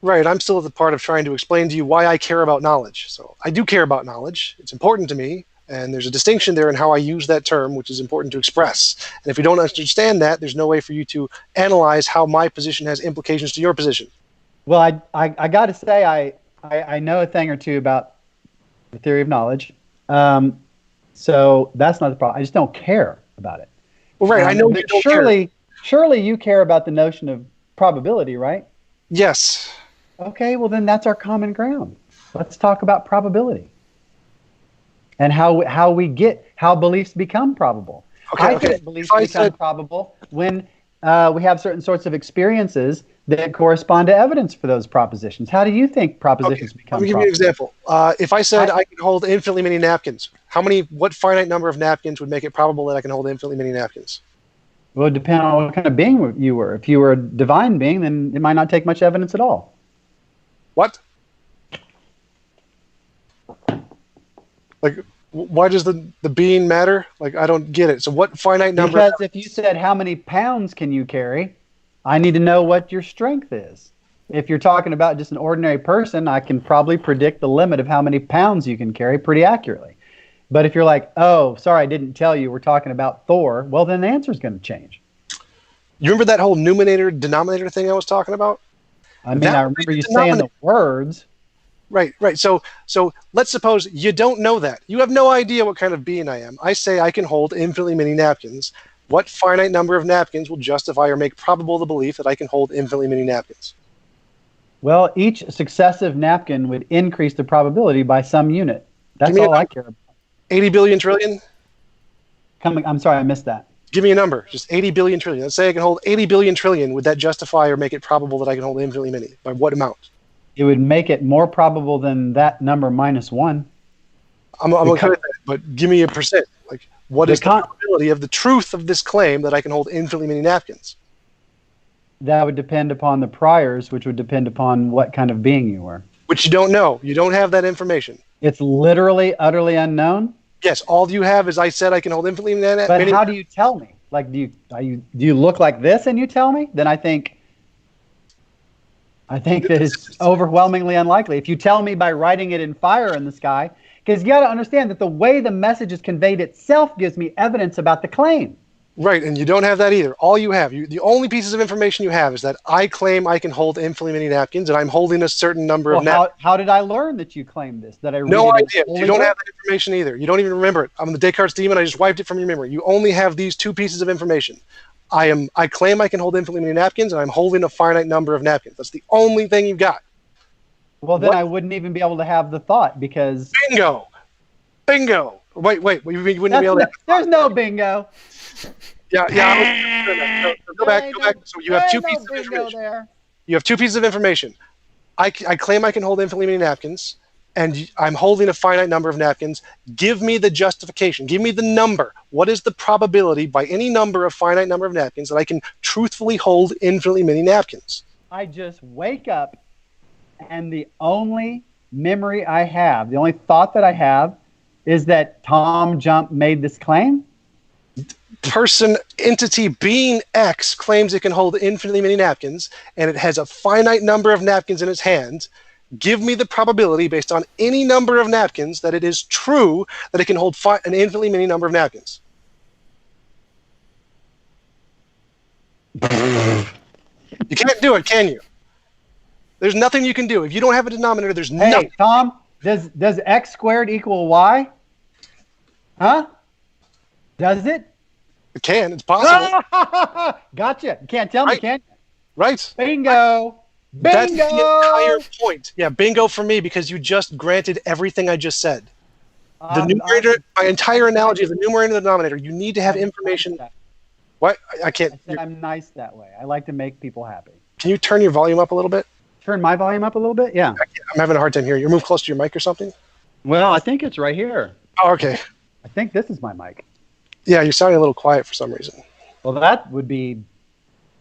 Right. I'm still at the part of trying to explain to you why I care about knowledge. So I do care about knowledge. It's important to me. And there's a distinction there in how I use that term, which is important to express. And if you don't understand that, there's no way for you to analyze how my position has implications to your position. Well, I got to say, I know a thing or two about the theory of knowledge. So that's not the problem. I just don't care about it. Well, right. I know you don't care. Surely you care about the notion of probability, right? Yes. Okay, well then that's our common ground. Let's talk about probability and how beliefs become probable. I think beliefs become probable when we have certain sorts of experiences that correspond to evidence for those propositions. How do you think propositions become probable? Let me give you an example. If I said I can hold infinitely many napkins, what finite number of napkins would make it probable that I can hold infinitely many napkins? Well, it would depend on what kind of being you were. If you were a divine being, then it might not take much evidence at all. What? Like, why does the being matter? Like, I don't get it. So what finite number? Because if you said, how many pounds can you carry? I need to know what your strength is. If you're talking about just an ordinary person, I can probably predict the limit of how many pounds you can carry pretty accurately. But if you're like, oh, sorry, I didn't tell you, we're talking about Thor, well, then the answer is going to change. You remember that whole numerator-denominator thing I was talking about? I mean, I remember you saying the words. Right. So let's suppose you don't know that. You have no idea what kind of being I am. I say I can hold infinitely many napkins. What finite number of napkins will justify or make probable the belief that I can hold infinitely many napkins? Well, each successive napkin would increase the probability by some unit. That's all I care about. 80 billion trillion? I'm sorry, I missed that. Give me a number. Just 80 billion trillion. Let's say I can hold 80 billion trillion. Would that justify or make it probable that I can hold infinitely many? By what amount? It would make it more probable than that number minus one. I'm okay with that, but give me a percent. Like, what is the probability of the truth of this claim that I can hold infinitely many napkins? That would depend upon the priors, which would depend upon what kind of being you were. Which you don't know. You don't have that information. It's literally, utterly unknown? Yes, all you have is I said I can hold infinitely many. But how do you tell me? Like, do you look like this and you tell me? Then I think that it's overwhelmingly unlikely. If you tell me by writing it in fire in the sky, because you got to understand that the way the message is conveyed itself gives me evidence about the claim. Right, and you don't have that either. All you have, the only pieces of information you have is that I claim I can hold infinitely many napkins, and I'm holding a certain number of napkins. How did I learn that you claimed this? That I read no it idea. You don't have that information either. You don't even remember it. I'm the Descartes demon. I just wiped it from your memory. You only have these two pieces of information. I claim I can hold infinitely many napkins, and I'm holding a finite number of napkins. That's the only thing you've got. Well, then I wouldn't even be able to have the thought because... Bingo! Wait. You wouldn't be able to... There's no bingo. Yeah. Go back. So you have two pieces of information. There. You have two pieces of information. I claim I can hold infinitely many napkins, and I'm holding a finite number of napkins. Give me the justification. Give me the number. What is the probability by any number of finite number of napkins that I can truthfully hold infinitely many napkins? I just wake up, and the only memory I have, the only thought that I have, is that TJump made this claim? Person, entity, being X claims it can hold infinitely many napkins, and it has a finite number of napkins in its hand. give me the probability based on any number of napkins that it is true that it can hold an infinitely many number of napkins. You can't do it, can you? There's nothing you can do. If you don't have a denominator, there's nothing. Hey, Tom, does x squared equal y? Huh? Does it? It can. It's possible. Gotcha. You can't tell me, Right. can you? Right. Bingo. That's the Bingo. entire point. Yeah, bingo for me, because you just granted everything I just said. The numerator, my entire analogy of the numerator and the denominator, you need to have information. What? I can't. I said I'm nice that way. I like to make people happy. Can you turn your volume up a little bit? Turn my volume up a little bit? Yeah. I'm having a hard time hearing you. Move close to your mic or something. Well, I think it's right here. Oh, okay. I think this is my mic. Yeah, you're sounding a little quiet for some reason. Well, that would be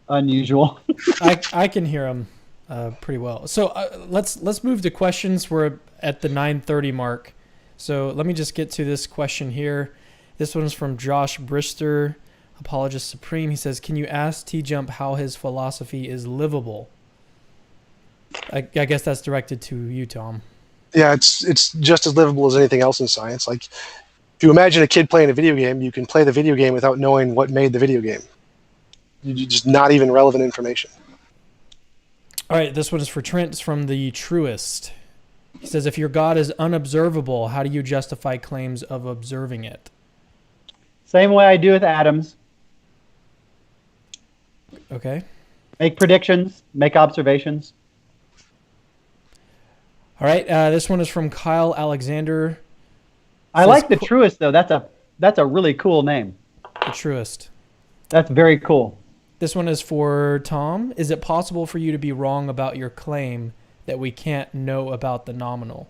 unusual. I can hear him pretty well. So let's move to questions. We're at the 9:30 mark. So let me just get to this question here. This one's from Josh Brister, Apologist Supreme. He says, can you ask TJump how his philosophy is livable? I guess that's directed to you, Tom. Yeah, it's just as livable as anything else in science. Like, if you imagine a kid playing a video game, you can play the video game without knowing what made the video game. You just not even relevant information. All right, this one is for Trent. It's from the Truist. He says, if your God is unobservable, how do you justify claims of observing it? Same way I do with atoms. Okay. Make predictions, make observations. All right, this one is from Kyle Alexander. I like the Truist, though. That's a really cool name. The Truist. That's very cool. This one is for Tom. Is it possible for you to be wrong about your claim that we can't know about the nominal?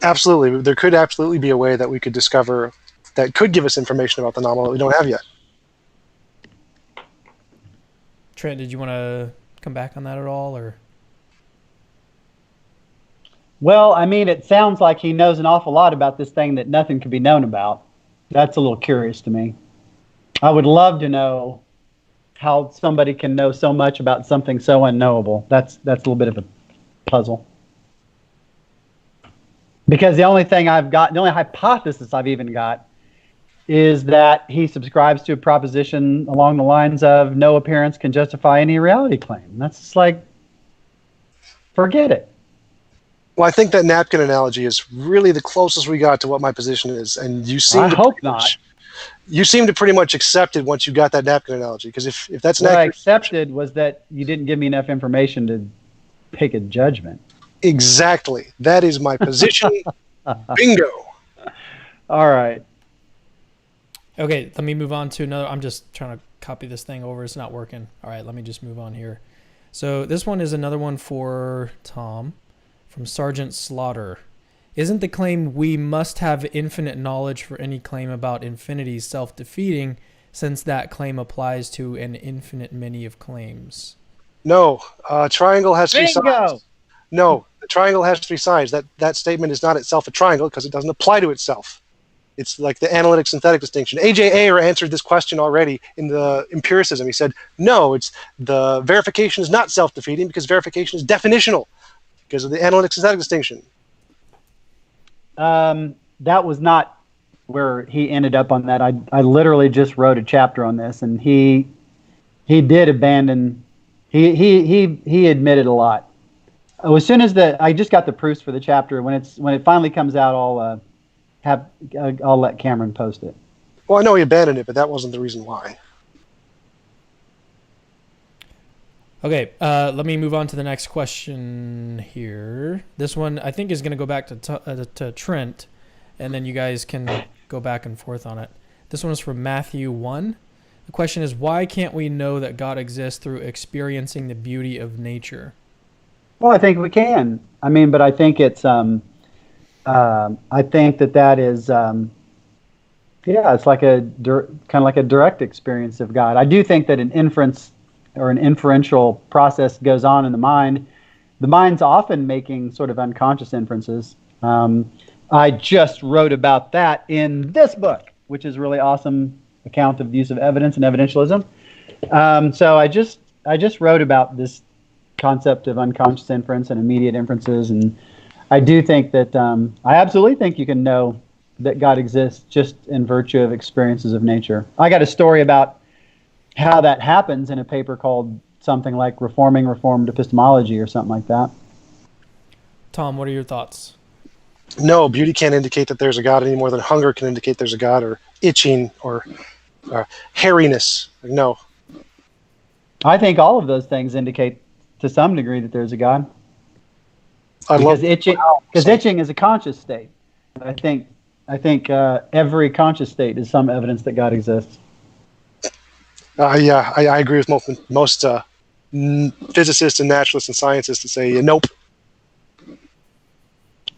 Absolutely. There could absolutely be a way that we could discover that could give us information about the nominal that we don't have yet. Trent, did you want to come back on that at all, or? Well, I mean, it sounds like he knows an awful lot about this thing that nothing could be known about. That's a little curious to me. I would love to know how somebody can know so much about something so unknowable. That's a little bit of a puzzle. Because the only thing I've got, the only hypothesis I've even got, is that he subscribes to a proposition along the lines of no appearance can justify any reality claim. That's just like, forget it. Well, I think that napkin analogy is really the closest we got to what my position is, and you seem I hope not. You seem to pretty much accept it once you got that napkin analogy, because if that's an What I accurate accepted was that you didn't give me enough information to pick a judgment. exactly, that is my position. Bingo. All right. Okay, let me move on to another. I'm just trying to copy this thing over. It's not working. All right, let me just move on here. So this one is another one for Tom from Sergeant Slaughter. Isn't the claim we must have infinite knowledge for any claim about infinity self-defeating, since that claim applies to an infinite many of claims? No, triangle has to be Bingo! sides. No, the triangle has to be sides. That statement is not itself a triangle because it doesn't apply to itself. It's like the analytic-synthetic distinction. A.J. Ayer answered this question already in the empiricism. He said, no, it's the verification is not self-defeating because verification is definitional because of the analytic-synthetic distinction. That was not where he ended up on that. I literally just wrote a chapter on this, and he did abandon. He admitted a lot. As soon as I just got the proofs for the chapter. When it finally comes out, I'll let Cameron post it. Well, I know he abandoned it, but that wasn't the reason why. Okay, let me move on to the next question here. This one I think is going to go back to Trent, and then you guys can go back and forth on it. This one is from Matthew 1. The question is, why can't we know that God exists through experiencing the beauty of nature? Well, I think we can. I mean, but I think it's I think that is it's like kind of like a direct experience of God. I do think that an inference or an inferential process goes on in the mind. The mind's often making sort of unconscious inferences. I just wrote about that in this book, which is a really awesome account of the use of evidence and evidentialism. So I just wrote about this concept of unconscious inference and immediate inferences, and I do think that I absolutely think you can know that God exists just in virtue of experiences of nature. I got a story about how that happens in a paper called something like Reforming Reformed Epistemology or something like that. Tom, what are your thoughts? No, beauty can't indicate that there's a God any more than hunger can indicate there's a God, or itching, or hairiness. No. I think all of those things indicate to some degree that there's a God. Because itching is a conscious state. I think every conscious state is some evidence that God exists. Yeah, I agree with most physicists and naturalists and scientists to say nope.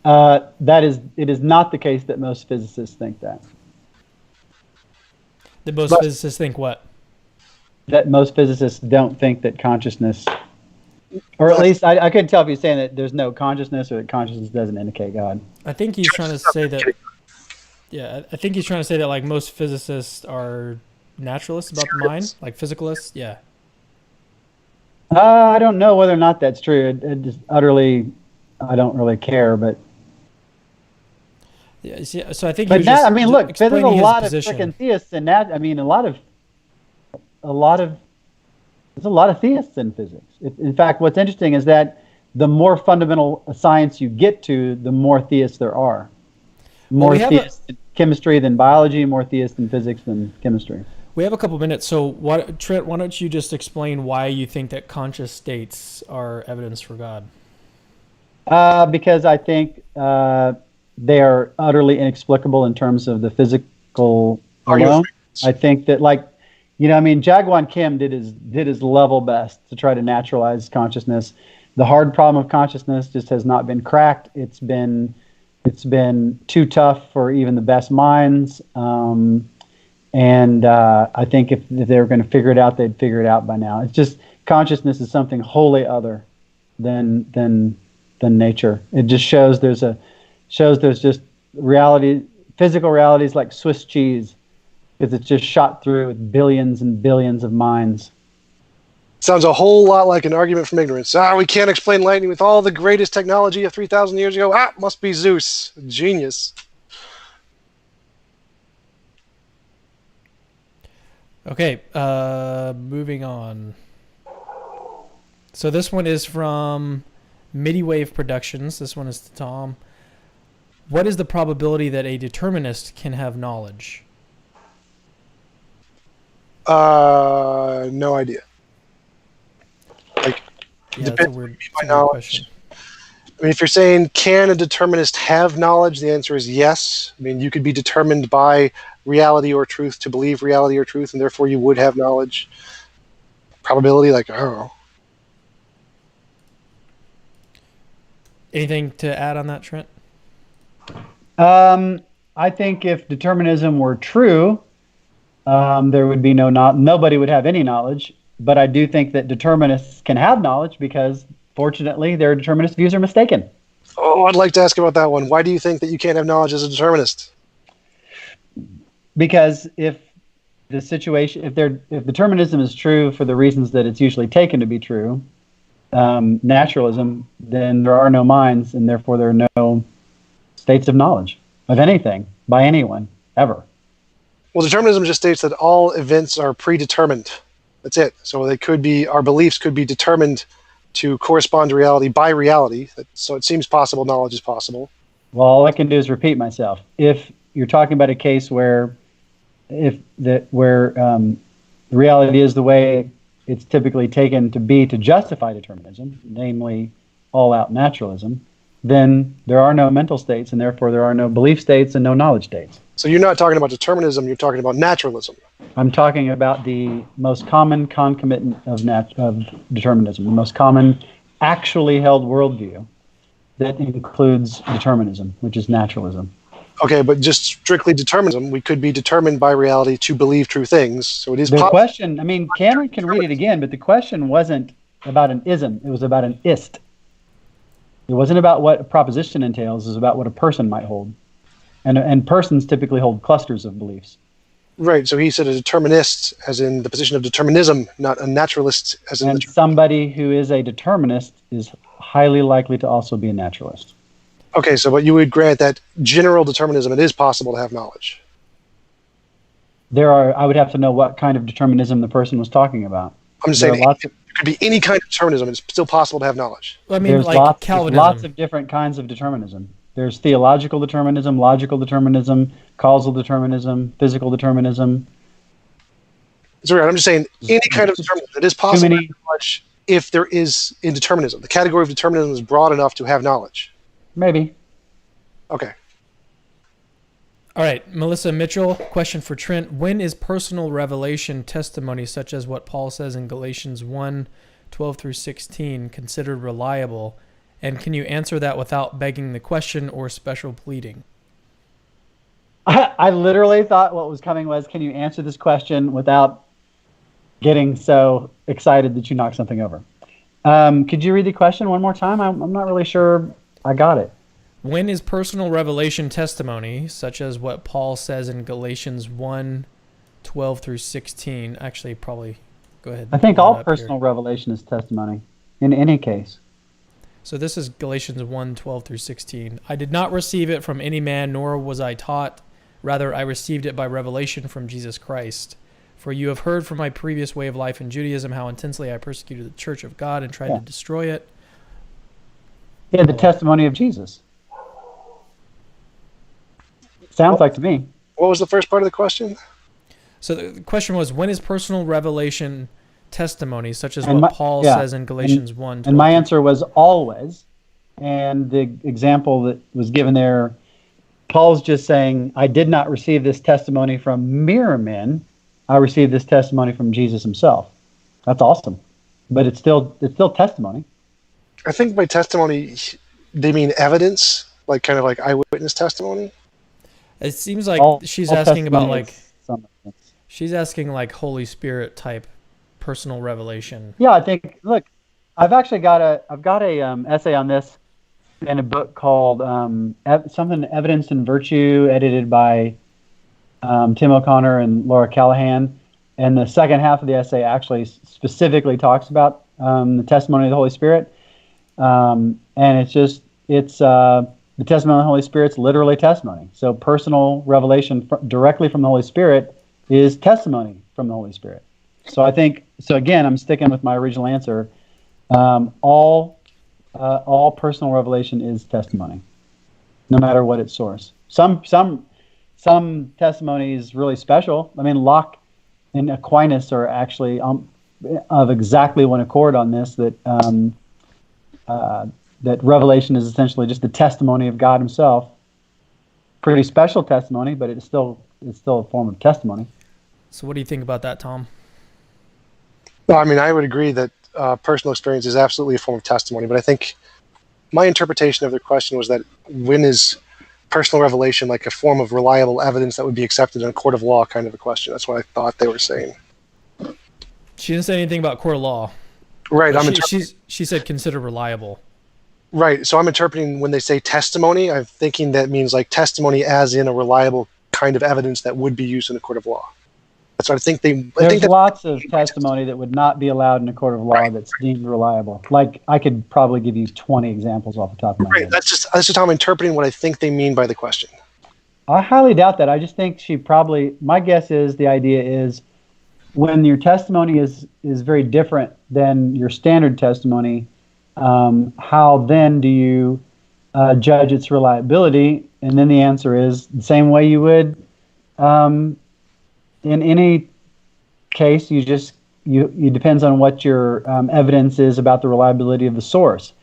It is not the case that most physicists think that. Physicists think what? That most physicists don't think that consciousness, or at least I couldn't tell if you're saying that there's no consciousness or that consciousness doesn't indicate God. I think he's trying to say that. Yeah, I think he's trying to say that like most physicists are naturalists about the mind, like physicalists. Yeah. I don't know whether or not that's true. It just utterly, I don't really care, but. Yeah, so I think. But now, I mean, look, there's a lot of position. freaking theists in that. I mean, there's a lot of theists in physics. In fact, what's interesting is that the more fundamental a science you get to, the more theists there are. More theists in chemistry than biology, more theists in physics than chemistry. We have a couple minutes, so Trent, why don't you just explain why you think that conscious states are evidence for God? Because I think they are utterly inexplicable in terms of the physical alone. I think that, like, I mean, Jaegwon Kim did his level best to try to naturalize consciousness. The hard problem of consciousness just has not been cracked. It's been too tough for even the best minds. And I think if they were going to figure it out, they'd figure it out by now. It's just consciousness is something wholly other than nature. It just shows there's just reality, physical realities like Swiss cheese, because it's just shot through with billions and billions of minds. Sounds a whole lot like an argument from ignorance. We can't explain lightning with all the greatest technology of 3,000 years ago. Must be Zeus. Genius. Okay, moving on. So this one is from Midiwave Productions. This one is to Tom. What is the probability that a determinist can have knowledge? No idea. Yeah, that's a weird question. I mean, if you're saying, can a determinist have knowledge, the answer is yes. I mean, you could be determined by reality or truth to believe reality or truth, and therefore you would have knowledge. Probability, I don't know. Anything to add on that, Trent? I think if determinism were true, there would be nobody would have any knowledge. But I do think that determinists can have knowledge because, fortunately, their determinist views are mistaken. Oh, I'd like to ask about that one. Why do you think that you can't have knowledge as a determinist? Because if determinism is true for the reasons that it's usually taken to be true, naturalism, then there are no minds, and therefore there are no states of knowledge of anything by anyone ever. Well, determinism just states that all events are predetermined. That's it. So our beliefs could be determined to correspond to reality by reality. So it seems possible knowledge is possible. Well, all I can do is repeat myself. If you're talking about a case where the reality is the way it's typically taken to be to justify determinism, namely all-out naturalism, then there are no mental states, and therefore there are no belief states and no knowledge states. So you're not talking about determinism, you're talking about naturalism. I'm talking about the most common concomitant of determinism, the most common actually held worldview that includes determinism, which is naturalism. Okay, but just strictly determinism, we could be determined by reality to believe true things. So it is the question, I mean, Cameron can read it again, but the question wasn't about an ism, it was about an ist. It wasn't about what a proposition entails, it was about what a person might hold. And persons typically hold clusters of beliefs. Right, so he said a determinist as in the position of determinism, not a naturalist as in... And somebody who is a determinist is highly likely to also be a naturalist. Okay, so but you would grant that general determinism, it is possible to have knowledge. I would have to know what kind of determinism the person was talking about. I'm just There saying are lots it could be any kind of determinism. It's still possible to have knowledge. I mean, there's like lots Calvinism. of different kinds of determinism. There's theological determinism, logical determinism, causal determinism, physical determinism. It's all right. I'm just saying any kind of determinism. It is possible to have knowledge if there is in determinism. The category of determinism is broad enough to have knowledge. Maybe. Okay. All right, Melissa Mitchell, question for Trent. When is personal revelation testimony, such as what Paul says in Galatians 1:12 through 16, considered reliable? And can you answer that without begging the question or special pleading? I literally thought what was coming was, can you answer this question without getting so excited that you knock something over? Could you read the question one more time? I'm not really sure I got it. When is personal revelation testimony, such as what Paul says in Galatians 1:12 through 16? Actually, probably go ahead. I think all personal revelation is testimony in any case. So this is Galatians 1:12 through 16. I did not receive it from any man, nor was I taught. Rather, I received it by revelation from Jesus Christ. For you have heard from my previous way of life in Judaism how intensely I persecuted the church of God and tried to destroy it. Yeah, the testimony of Jesus. Sounds like to me. What was the first part of the question? So the question was, when is personal revelation testimony, such as what Paul says in Galatians 1? And my answer was always. And the example that was given there, Paul's just saying, I did not receive this testimony from mere men. I received this testimony from Jesus himself. That's awesome. But it's still testimony. I think by testimony, they mean evidence, like kind of like eyewitness testimony. It seems like she's asking about she's asking like Holy Spirit type personal revelation. Yeah, I think. Look, I've got a essay on this in a book called something Evidence and Virtue, edited by Tim O'Connor and Laura Callahan. And the second half of the essay actually specifically talks about the testimony of the Holy Spirit. And it's the testimony of the Holy Spirit's literally testimony. So personal revelation directly from the Holy Spirit is testimony from the Holy Spirit. So I think, again, I'm sticking with my original answer. All personal revelation is testimony, no matter what its source. Some testimony is really special. I mean, Locke and Aquinas are actually of exactly one accord on this, that revelation is essentially just the testimony of God himself. Pretty special testimony, but it's still a form of testimony. So what do you think about that, Tom? Well, I mean, I would agree that personal experience is absolutely a form of testimony, but I think my interpretation of the question was that when is personal revelation like a form of reliable evidence that would be accepted in a court of law kind of a question? That's what I thought they were saying. She didn't say anything about court of law. Right. She said consider reliable. Right. So I'm interpreting when they say testimony, I'm thinking that means like testimony as in a reliable kind of evidence that would be used in a court of law. That's what I think There's lots of testimony that would not be allowed in a court of law that's deemed reliable. Like, I could probably give you 20 examples off the top of my head. That's just how I'm interpreting what I think they mean by the question. I highly doubt that. I just think my guess is the idea is when your testimony is very different than your standard testimony, how then do you judge its reliability? And then the answer is the same way you would in any case. You depends on what your evidence is about the reliability of the source.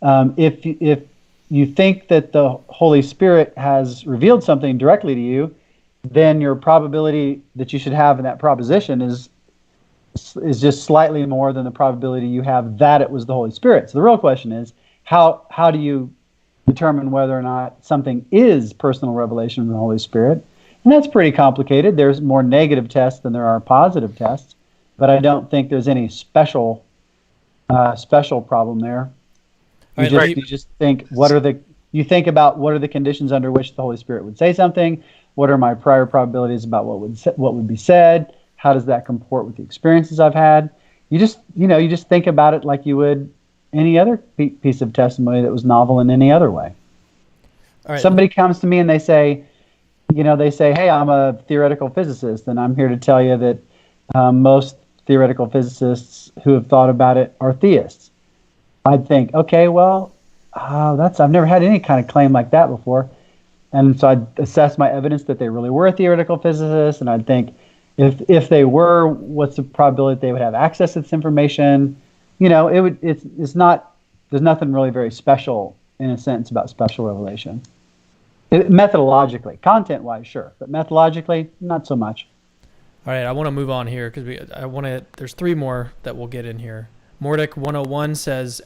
If you think that the Holy Spirit has revealed something directly to you, then your probability that you should have in that proposition is just slightly more than the probability you have that it was the Holy Spirit. So the real question is, how do you determine whether or not something is personal revelation from the Holy Spirit? And that's pretty complicated. There's more negative tests than there are positive tests, but I don't think there's any special problem there. You just think what are the conditions under which the Holy Spirit would say something? What are my prior probabilities about what would be said? How does that comport with the experiences I've had? You just think about it like you would any other piece of testimony that was novel in any other way. All right. Somebody comes to me and they say, hey, I'm a theoretical physicist, and I'm here to tell you that most theoretical physicists who have thought about it are theists. I'd think, okay, well, I've never had any kind of claim like that before. And so I'd assess my evidence that they really were a theoretical physicist, and I'd think, if they were, what's the probability they would have access to this information? It's not. There's nothing really very special in a sense about special revelation. Methodologically, content-wise, sure, but methodologically, not so much. All right, I want to move on here because there's three more that we'll get in here. Mordic 101 says,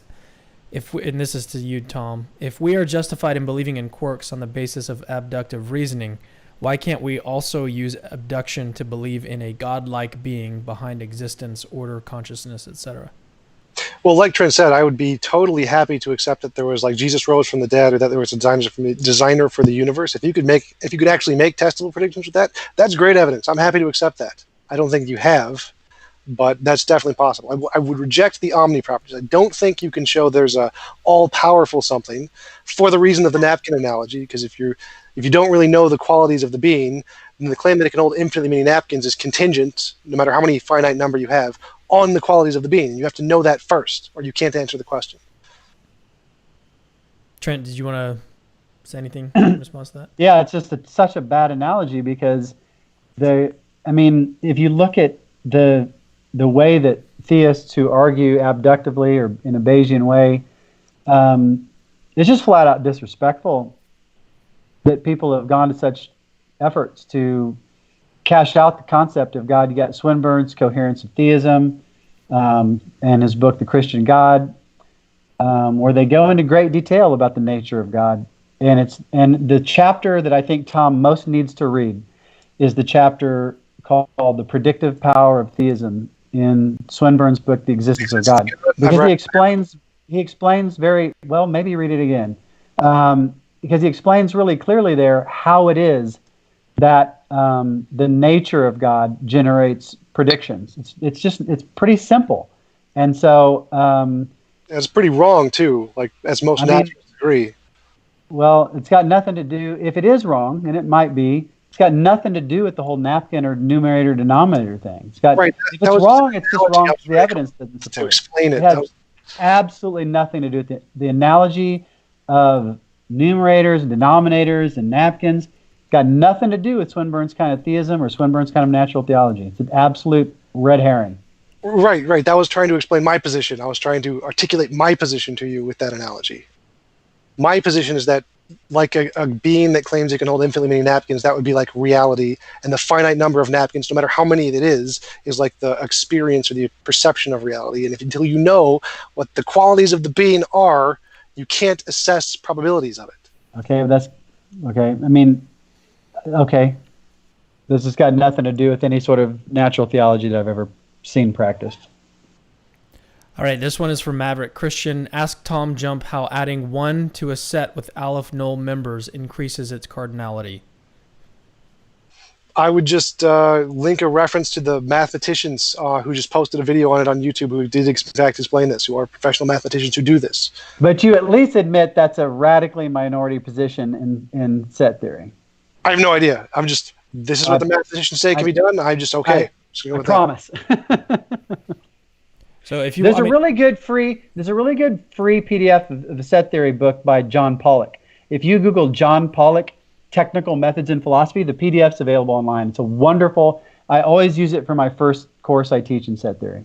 and this is to you, Tom, if we are justified in believing in quarks on the basis of abductive reasoning, why can't we also use abduction to believe in a godlike being behind existence, order, consciousness, etc.? Well, like Trent said, I would be totally happy to accept that there was like Jesus rose from the dead, or that there was a designer for the universe. If you could actually make testable predictions with that, that's great evidence. I'm happy to accept that. I don't think you have, but that's definitely possible. I would reject the omni properties. I don't think you can show there's a all-powerful something, for the reason of the napkin analogy, because if you don't really know the qualities of the being, then the claim that it can hold infinitely many napkins is contingent, no matter how many finite number you have, on the qualities of the being. You have to know that first, or you can't answer the question. Trent, did you want to say anything in response to that? Yeah, it's just such a bad analogy because if you look at the way that theists who argue abductively or in a Bayesian way, it's just flat out disrespectful that people have gone to such efforts to cash out the concept of God. You got Swinburne's Coherence of Theism and his book, The Christian God, where they go into great detail about the nature of God. And the chapter that I think Tom most needs to read is the chapter called The Predictive Power of Theism in Swinburne's book, The Existence of God. Because he explains very well, maybe read it again, because he explains really clearly there how it is that the nature of God generates predictions. It's pretty simple. And so it's pretty wrong too, like as most naturalists agree. Well, it's got nothing to do, if it is wrong, and it might be, it's got nothing to do with the whole napkin or numerator denominator thing. It's got, right. If it's wrong, it's just wrong because the evidence doesn't support to explain it. It has absolutely nothing to do with it. The analogy of numerators and denominators and napkins got nothing to do with Swinburne's kind of theism or Swinburne's kind of natural theology. It's an absolute red herring. Right. That was trying to explain my position. I was trying to articulate my position to you with that analogy. My position is that, like a being that claims it can hold infinitely many napkins, that would be like reality, and the finite number of napkins, no matter how many it is like the experience or the perception of reality. And until you know what the qualities of the being are, you can't assess probabilities of it. Okay, that's okay. Okay. This has got nothing to do with any sort of natural theology that I've ever seen practiced. All right, this one is from Maverick Christian. Ask TJump how adding 1 to a set with Aleph null members increases its cardinality. I would just link a reference to the mathematicians who just posted a video on it on YouTube who did in fact explain this, who are professional mathematicians who do this. But you at least admit that's a radically minority position in set theory. I have no idea. This is what the mathematicians say can be done. I'm just okay. I promise. So if you there's a really good free PDF of the set theory book by John Pollock. If you Google John Pollock Technical Methods in Philosophy, the PDF's available online. It's a wonderful. I always use it for my first course I teach in set theory.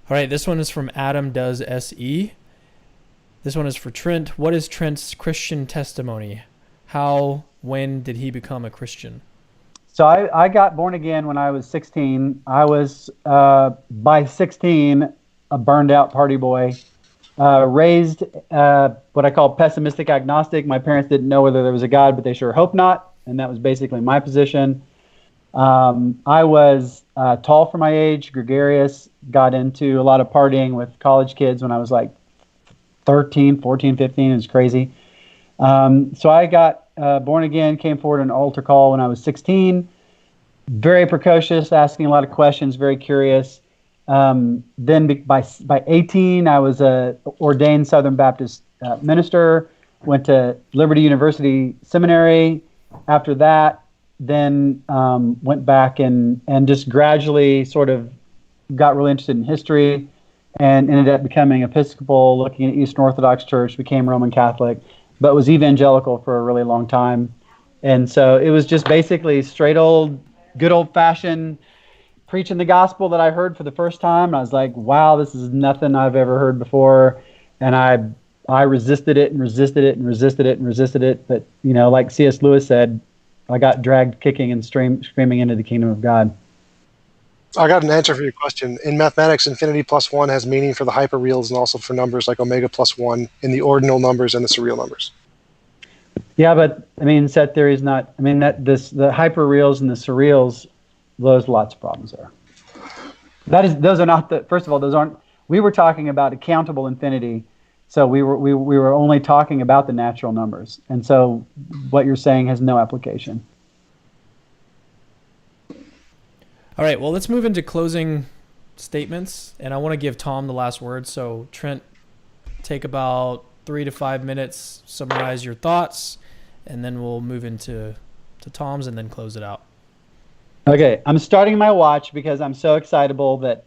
All right, this one is from Adam Does SE. This one is for Trent. What is Trent's Christian testimony? How, when did he become a Christian? So I got born again when I was 16. I was, by 16, a burned out party boy, raised what I call pessimistic agnostic. My parents didn't know whether there was a God, but they sure hope not. And that was basically my position. I was tall for my age, gregarious, got into a lot of partying with college kids when I was like 13, 14, 15. It was crazy. So I got born again, came forward an altar call when I was 16. Very precocious, asking a lot of questions, very curious. Then by 18, I was a ordained Southern Baptist minister. went to Liberty University Seminary. After that, then went back and just gradually sort of got really interested in history and ended up becoming Episcopal, looking at Eastern Orthodox Church, became Roman Catholic, but was evangelical for a really long time. And so it was just basically straight old, good old-fashioned preaching the gospel that I heard for the first time. And I was like, wow, this is nothing I've ever heard before. And I resisted it and resisted it and resisted it and resisted it. But, you know, like C.S. Lewis said, I got dragged kicking and screaming into the kingdom of God. I got an answer for your question. In mathematics, infinity plus 1 has meaning for the hyperreals and also for numbers like omega plus 1 in the ordinal numbers and the surreal numbers. Yeah, but I mean, set theory is not. I mean, the hyperreals and the surreals, those lots of problems there. Those are not the. First of all, those aren't. We were talking about accountable infinity, so we were only talking about the natural numbers, and so what you're saying has no application. All right, well, let's move into closing statements, and I want to give Tom the last word. So, Trent, take about 3 to 5 minutes, summarize your thoughts, and then we'll move into Tom's and then close it out. Okay, I'm starting my watch because I'm so excitable that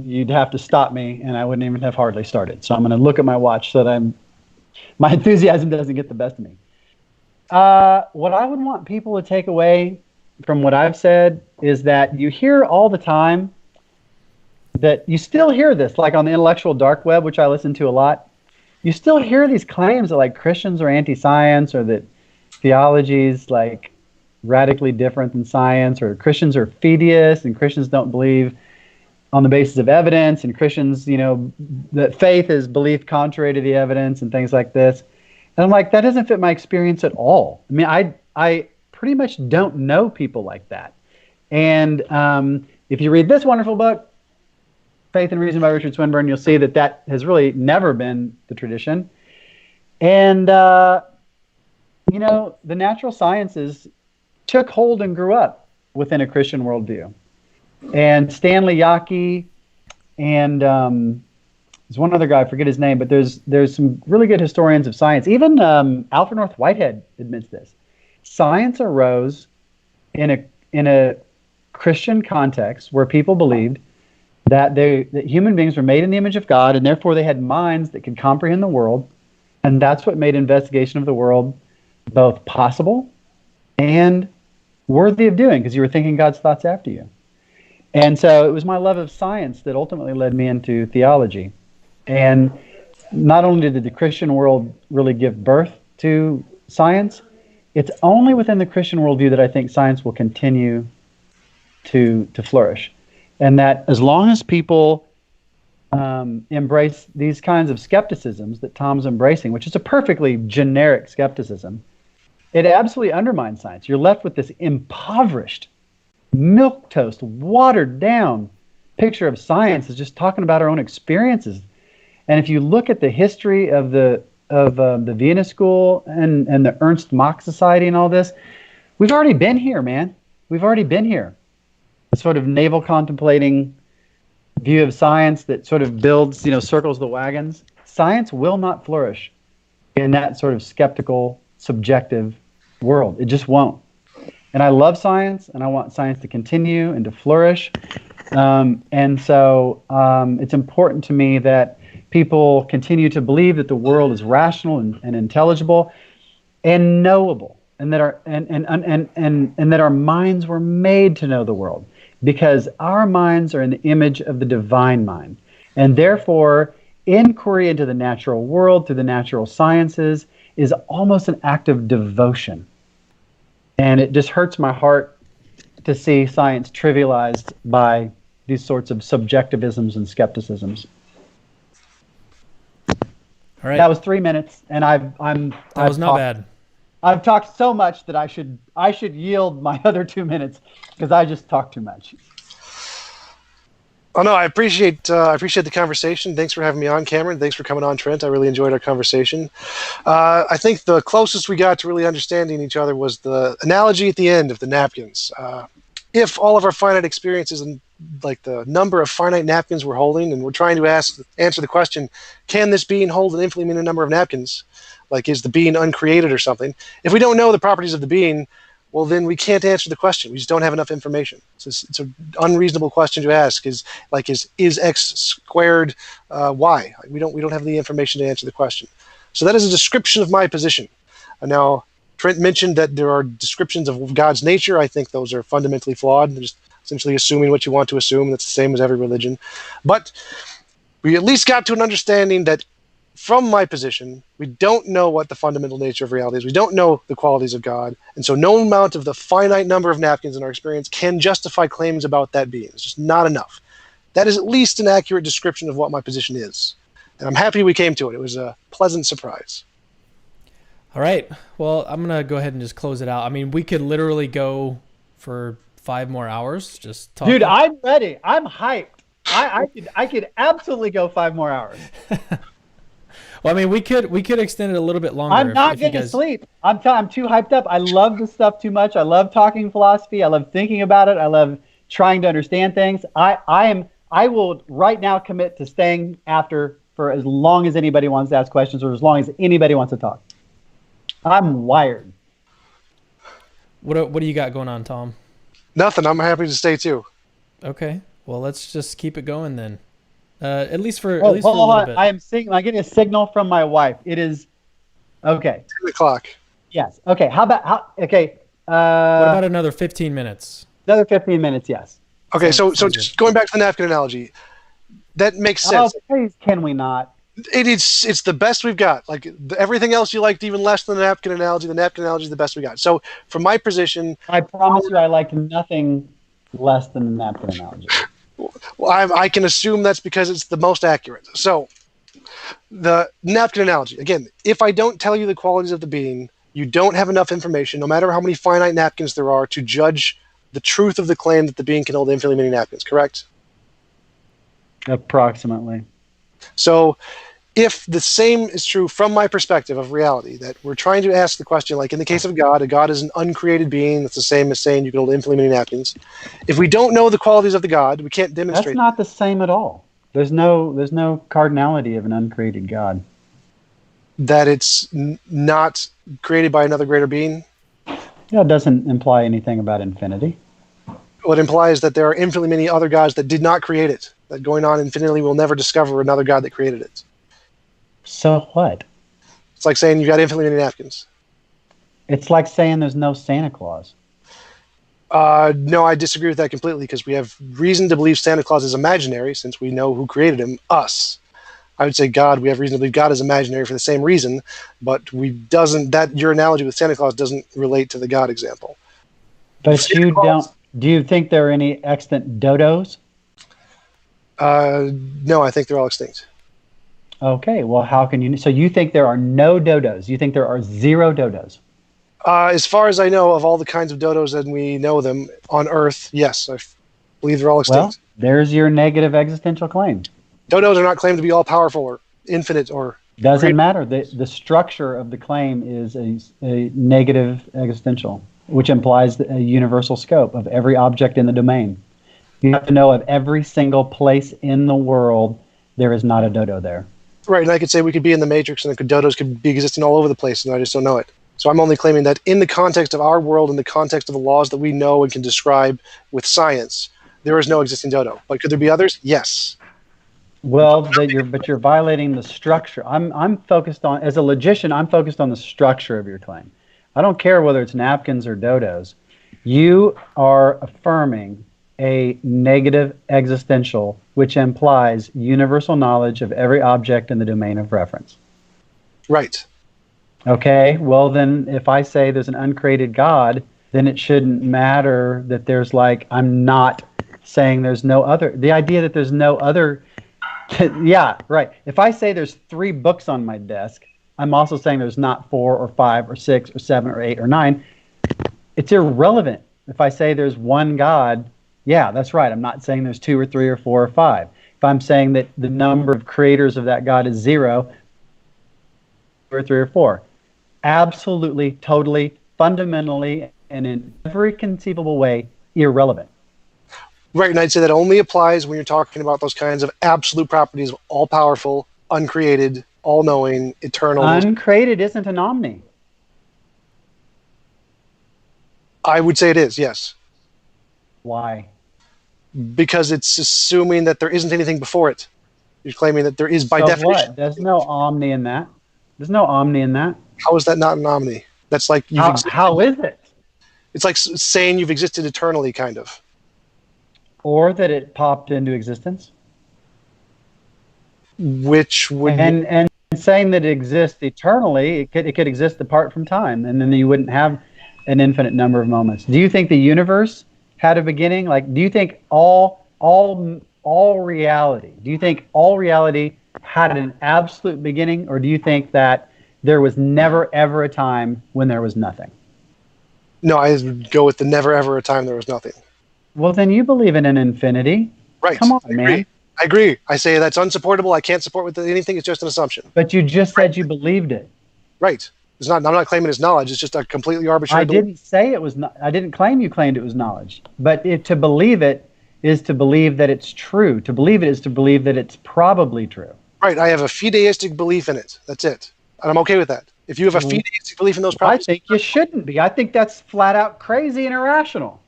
you'd have to stop me, and I wouldn't even have hardly started. So I'm going to look at my watch so that my enthusiasm doesn't get the best of me. What I would want people to take away from what I've said is that you hear all the time that you still hear this, like on the intellectual dark web, which I listen to a lot. You still hear these claims that like Christians are anti-science, or that theology is like radically different than science, or Christians are fideists and Christians don't believe on the basis of evidence, and Christians, you know, that faith is belief contrary to the evidence and things like this. And I'm like, that doesn't fit my experience at all. I mean, I pretty much don't know people like that. And if you read this wonderful book, Faith and Reason by Richard Swinburne, you'll see that has really never been the tradition. And, you know, the natural sciences took hold and grew up within a Christian worldview. And Stanley Yaki and there's one other guy, I forget his name, but there's some really good historians of science. Even Alfred North Whitehead admits this. Science arose in a Christian context where people believed that human beings were made in the image of God, and therefore they had minds that could comprehend the world, and that's what made investigation of the world both possible and worthy of doing, because you were thinking God's thoughts after you. And so it was my love of science that ultimately led me into theology. And not only did the Christian world really give birth to science, it's only within the Christian worldview that I think science will continue to flourish. And that as long as people embrace these kinds of skepticisms that Tom's embracing, which is a perfectly generic skepticism, it absolutely undermines science. You're left with this impoverished, milquetoast, watered down picture of science is just talking about our own experiences. And if you look at the history of the Vienna School and the Ernst Mach Society and all this, we've already been here, man. We've already been here. A sort of navel contemplating view of science that sort of builds, you know, circles the wagons. Science will not flourish in that sort of skeptical, subjective world. It just won't. And I love science, and I want science to continue and to flourish. And so it's important to me that people continue to believe that the world is rational and intelligible and knowable, and that our minds were made to know the world, because our minds are in the image of the divine mind. And therefore, inquiry into the natural world through the natural sciences is almost an act of devotion. And it just hurts my heart to see science trivialized by these sorts of subjectivisms and skepticisms. All right. That was 3 minutes, and That was not bad. I've talked so much that I should yield my other 2 minutes, because I just talked too much. Oh no, I appreciate the conversation. Thanks for having me on, Cameron. Thanks for coming on, Trent. I really enjoyed our conversation. I think the closest we got to really understanding each other was the analogy at the end of the napkins. If all of our finite experiences and like the number of finite napkins we're holding, and we're trying to answer the question, can this being hold an infinitely number of napkins? Like, is the being uncreated or something? If we don't know the properties of the being, well, then we can't answer the question. We just don't have enough information. So it's an unreasonable question to ask. Is x squared y? We don't have the information to answer the question. So that is a description of my position. Now, Trent mentioned that there are descriptions of God's nature. I think those are fundamentally flawed. They're just essentially assuming what you want to assume. That's the same as every religion. But we at least got to an understanding that from my position, we don't know what the fundamental nature of reality is. We don't know the qualities of God. And so no amount of the finite number of napkins in our experience can justify claims about that being. It's just not enough. That is at least an accurate description of what my position is. And I'm happy we came to it. It was a pleasant surprise. All right. Well, I'm going to go ahead and just close it out. I mean, we could literally go for 5 more hours just talking. Dude, I'm ready. I'm hyped. I could absolutely go 5 more hours. Well, I mean, we could extend it a little bit longer. I'm not getting to sleep. I'm too hyped up. I love this stuff too much. I love talking philosophy. I love thinking about it. I love trying to understand things. I will right now commit to staying after for as long as anybody wants to ask questions or as long as anybody wants to talk. I'm wired. What do you got going on, Tom? Nothing. I'm happy to stay too. Okay. Well, let's just keep it going then. At least for a hold little on. bit. I'm getting a signal from my wife. It is okay. 10 o'clock. Yes. Okay. Okay. What about another 15 minutes? Another 15 minutes. Yes. Okay. So just going back to the napkin analogy, that makes sense. Oh, please, can we not? It's the best we've got. Like everything else you liked even less than the napkin analogy. The napkin analogy is the best we got. So from my position, I promise you, I liked nothing less than the napkin analogy. Well, I can assume that's because it's the most accurate. So the napkin analogy, again, if I don't tell you the qualities of the being, you don't have enough information, no matter how many finite napkins there are, to judge the truth of the claim that the being can hold infinitely many napkins, correct? Approximately. So if the same is true from my perspective of reality, that we're trying to ask the question, like in the case of God, a God is an uncreated being. That's the same as saying you can hold infinitely many napkins. If we don't know the qualities of the God, we can't demonstrate. That's not the same at all. There's no cardinality of an uncreated God. That it's not created by another greater being? Yeah, it doesn't imply anything about infinity. Well, it implies that there are infinitely many other gods that did not create it. That going on infinitely will never discover another God that created it. So what? It's like saying you've got infinitely many napkins. It's like saying there's no Santa Claus. No, I disagree with that completely because we have reason to believe Santa Claus is imaginary since we know who created him, us. I would say God, we have reason to believe God is imaginary for the same reason, but your analogy with Santa Claus doesn't relate to the God example. But do you think there are any extant dodos? No, I think they're all extinct. Okay, well, how can you? So you think there are no dodos? You think there are 0 dodos? As far as I know, of all the kinds of dodos that we know them on Earth, yes, I believe they're all extinct. Well, there's your negative existential claim. Dodos are not claimed to be all powerful or infinite or. Doesn't matter. The structure of the claim is a negative existential, which implies a universal scope of every object in the domain. You have to know of every single place in the world there is not a dodo there. Right, and I could say we could be in the Matrix and the dodos could be existing all over the place, and I just don't know it. So I'm only claiming that in the context of our world, in the context of the laws that we know and can describe with science, there is no existing dodo. But could there be others? Yes. Well, but you're violating the structure. I'm focused on, as a logician, I'm focused on the structure of your claim. I don't care whether it's napkins or dodos. You are affirming a negative existential, which implies universal knowledge of every object in the domain of reference. Right. Okay, well then if I say there's an uncreated God, then it shouldn't matter that there's I'm not saying there's no other. The idea that there's no other, yeah, right. If I say there's 3 books on my desk, I'm also saying there's not 4 or 5 or 6 or 7 or 8 or 9. It's irrelevant. If I say there's one God, yeah, that's right. I'm not saying there's 2 or 3 or 4 or 5. If I'm saying that the number of creators of that God is 0, 2 or 3 or 4. Absolutely, totally, fundamentally, and in every conceivable way, irrelevant. Right, and I'd say that only applies when you're talking about those kinds of absolute properties of all-powerful, uncreated, all-knowing, eternal. Uncreated isn't an omni. I would say it is, yes. Why? Because it's assuming that there isn't anything before it. You're claiming that there is by definition. What? There's no omni in that. There's no omni in that. How is that not an omni? That's like How is it? It's like saying you've existed eternally, kind of. Or that it popped into existence. Which would and saying that it exists eternally, it could exist apart from time, and then you wouldn't have an infinite number of moments. Do you think the universe had a beginning? Like, do you think all reality? Do you think all reality had an absolute beginning, or do you think that there was never ever a time when there was nothing? No, I would go with the never ever a time there was nothing. Well, then you believe in an infinity. Right. Come on, I man. agree. I agree. I say that's unsupportable. I can't support with anything. It's just an assumption. But you just said you believed it. Right. It's not. I'm not claiming it's knowledge. It's just a completely arbitrary. I didn't say it was. I didn't claim you claimed it was knowledge. But to believe it is to believe that it's true. To believe it is to believe that it's probably true. Right. I have a fideistic belief in it. That's it. And I'm okay with that. If you have a fideistic belief in those I properties, think you shouldn't be. I think that's flat out crazy and irrational.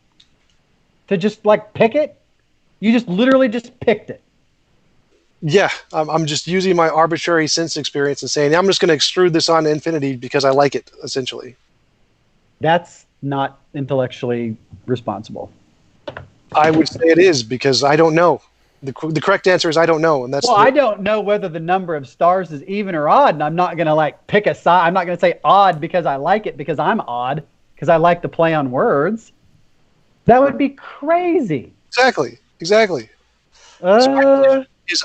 To just like pick it, you just literally just picked it. yeah, I'm just using my arbitrary sense experience and saying I'm just going to extrude this on to infinity because I like it. Essentially, That's not intellectually responsible. I would say it is because I don't know. The correct answer is I don't know, and that's. Well, I don't know whether the number of stars is even or odd, and I'm not going to like pick a side. I'm not going to say odd because I like it because I'm odd because I like to play on words. That would be crazy. Exactly. Is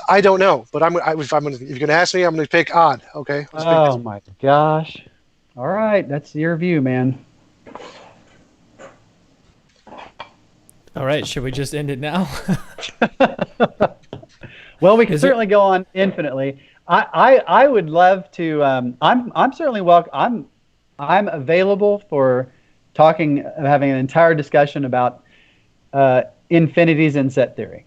I don't know, but if you're going to ask me, I'm going to pick odd. Okay. Oh my gosh! All right, that's your view, man. All right, should we just end it now? Well, we can certainly go on infinitely. I would love to. I'm certainly welcome. I'm available for having an entire discussion about infinities in set theory.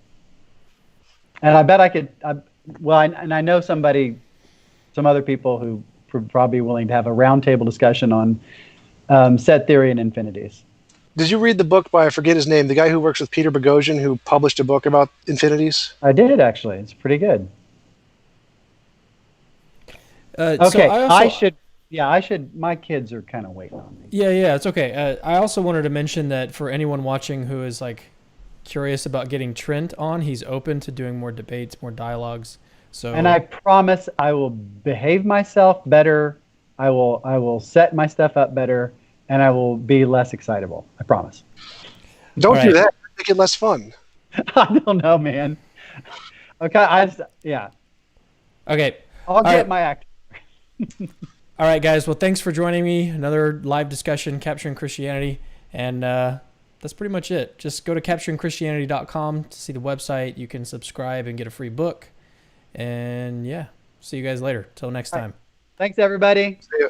And I bet I could. I know some other people who are probably willing to have a roundtable discussion on set theory and infinities. Did you read the book by, I forget his name, the guy who works with Peter Boghossian, who published a book about infinities? I did, actually. It's pretty good. Okay, so I should. My kids are kind of waiting on me. Yeah, it's okay. I also wanted to mention that for anyone watching who is like curious about getting Trent on, he's open to doing more debates, more dialogues. So, and I promise I will behave myself better. I will set my stuff up better. And I will be less excitable. I promise. Don't do that. Make it less fun. I don't know, man. Okay, yeah. Okay. I'll get my act. All right, guys. Well, thanks for joining me. Another live discussion, Capturing Christianity. And that's pretty much it. Just go to capturingchristianity.com to see the website. You can subscribe and get a free book. And yeah, see you guys later. Till next time. Thanks, everybody. See ya.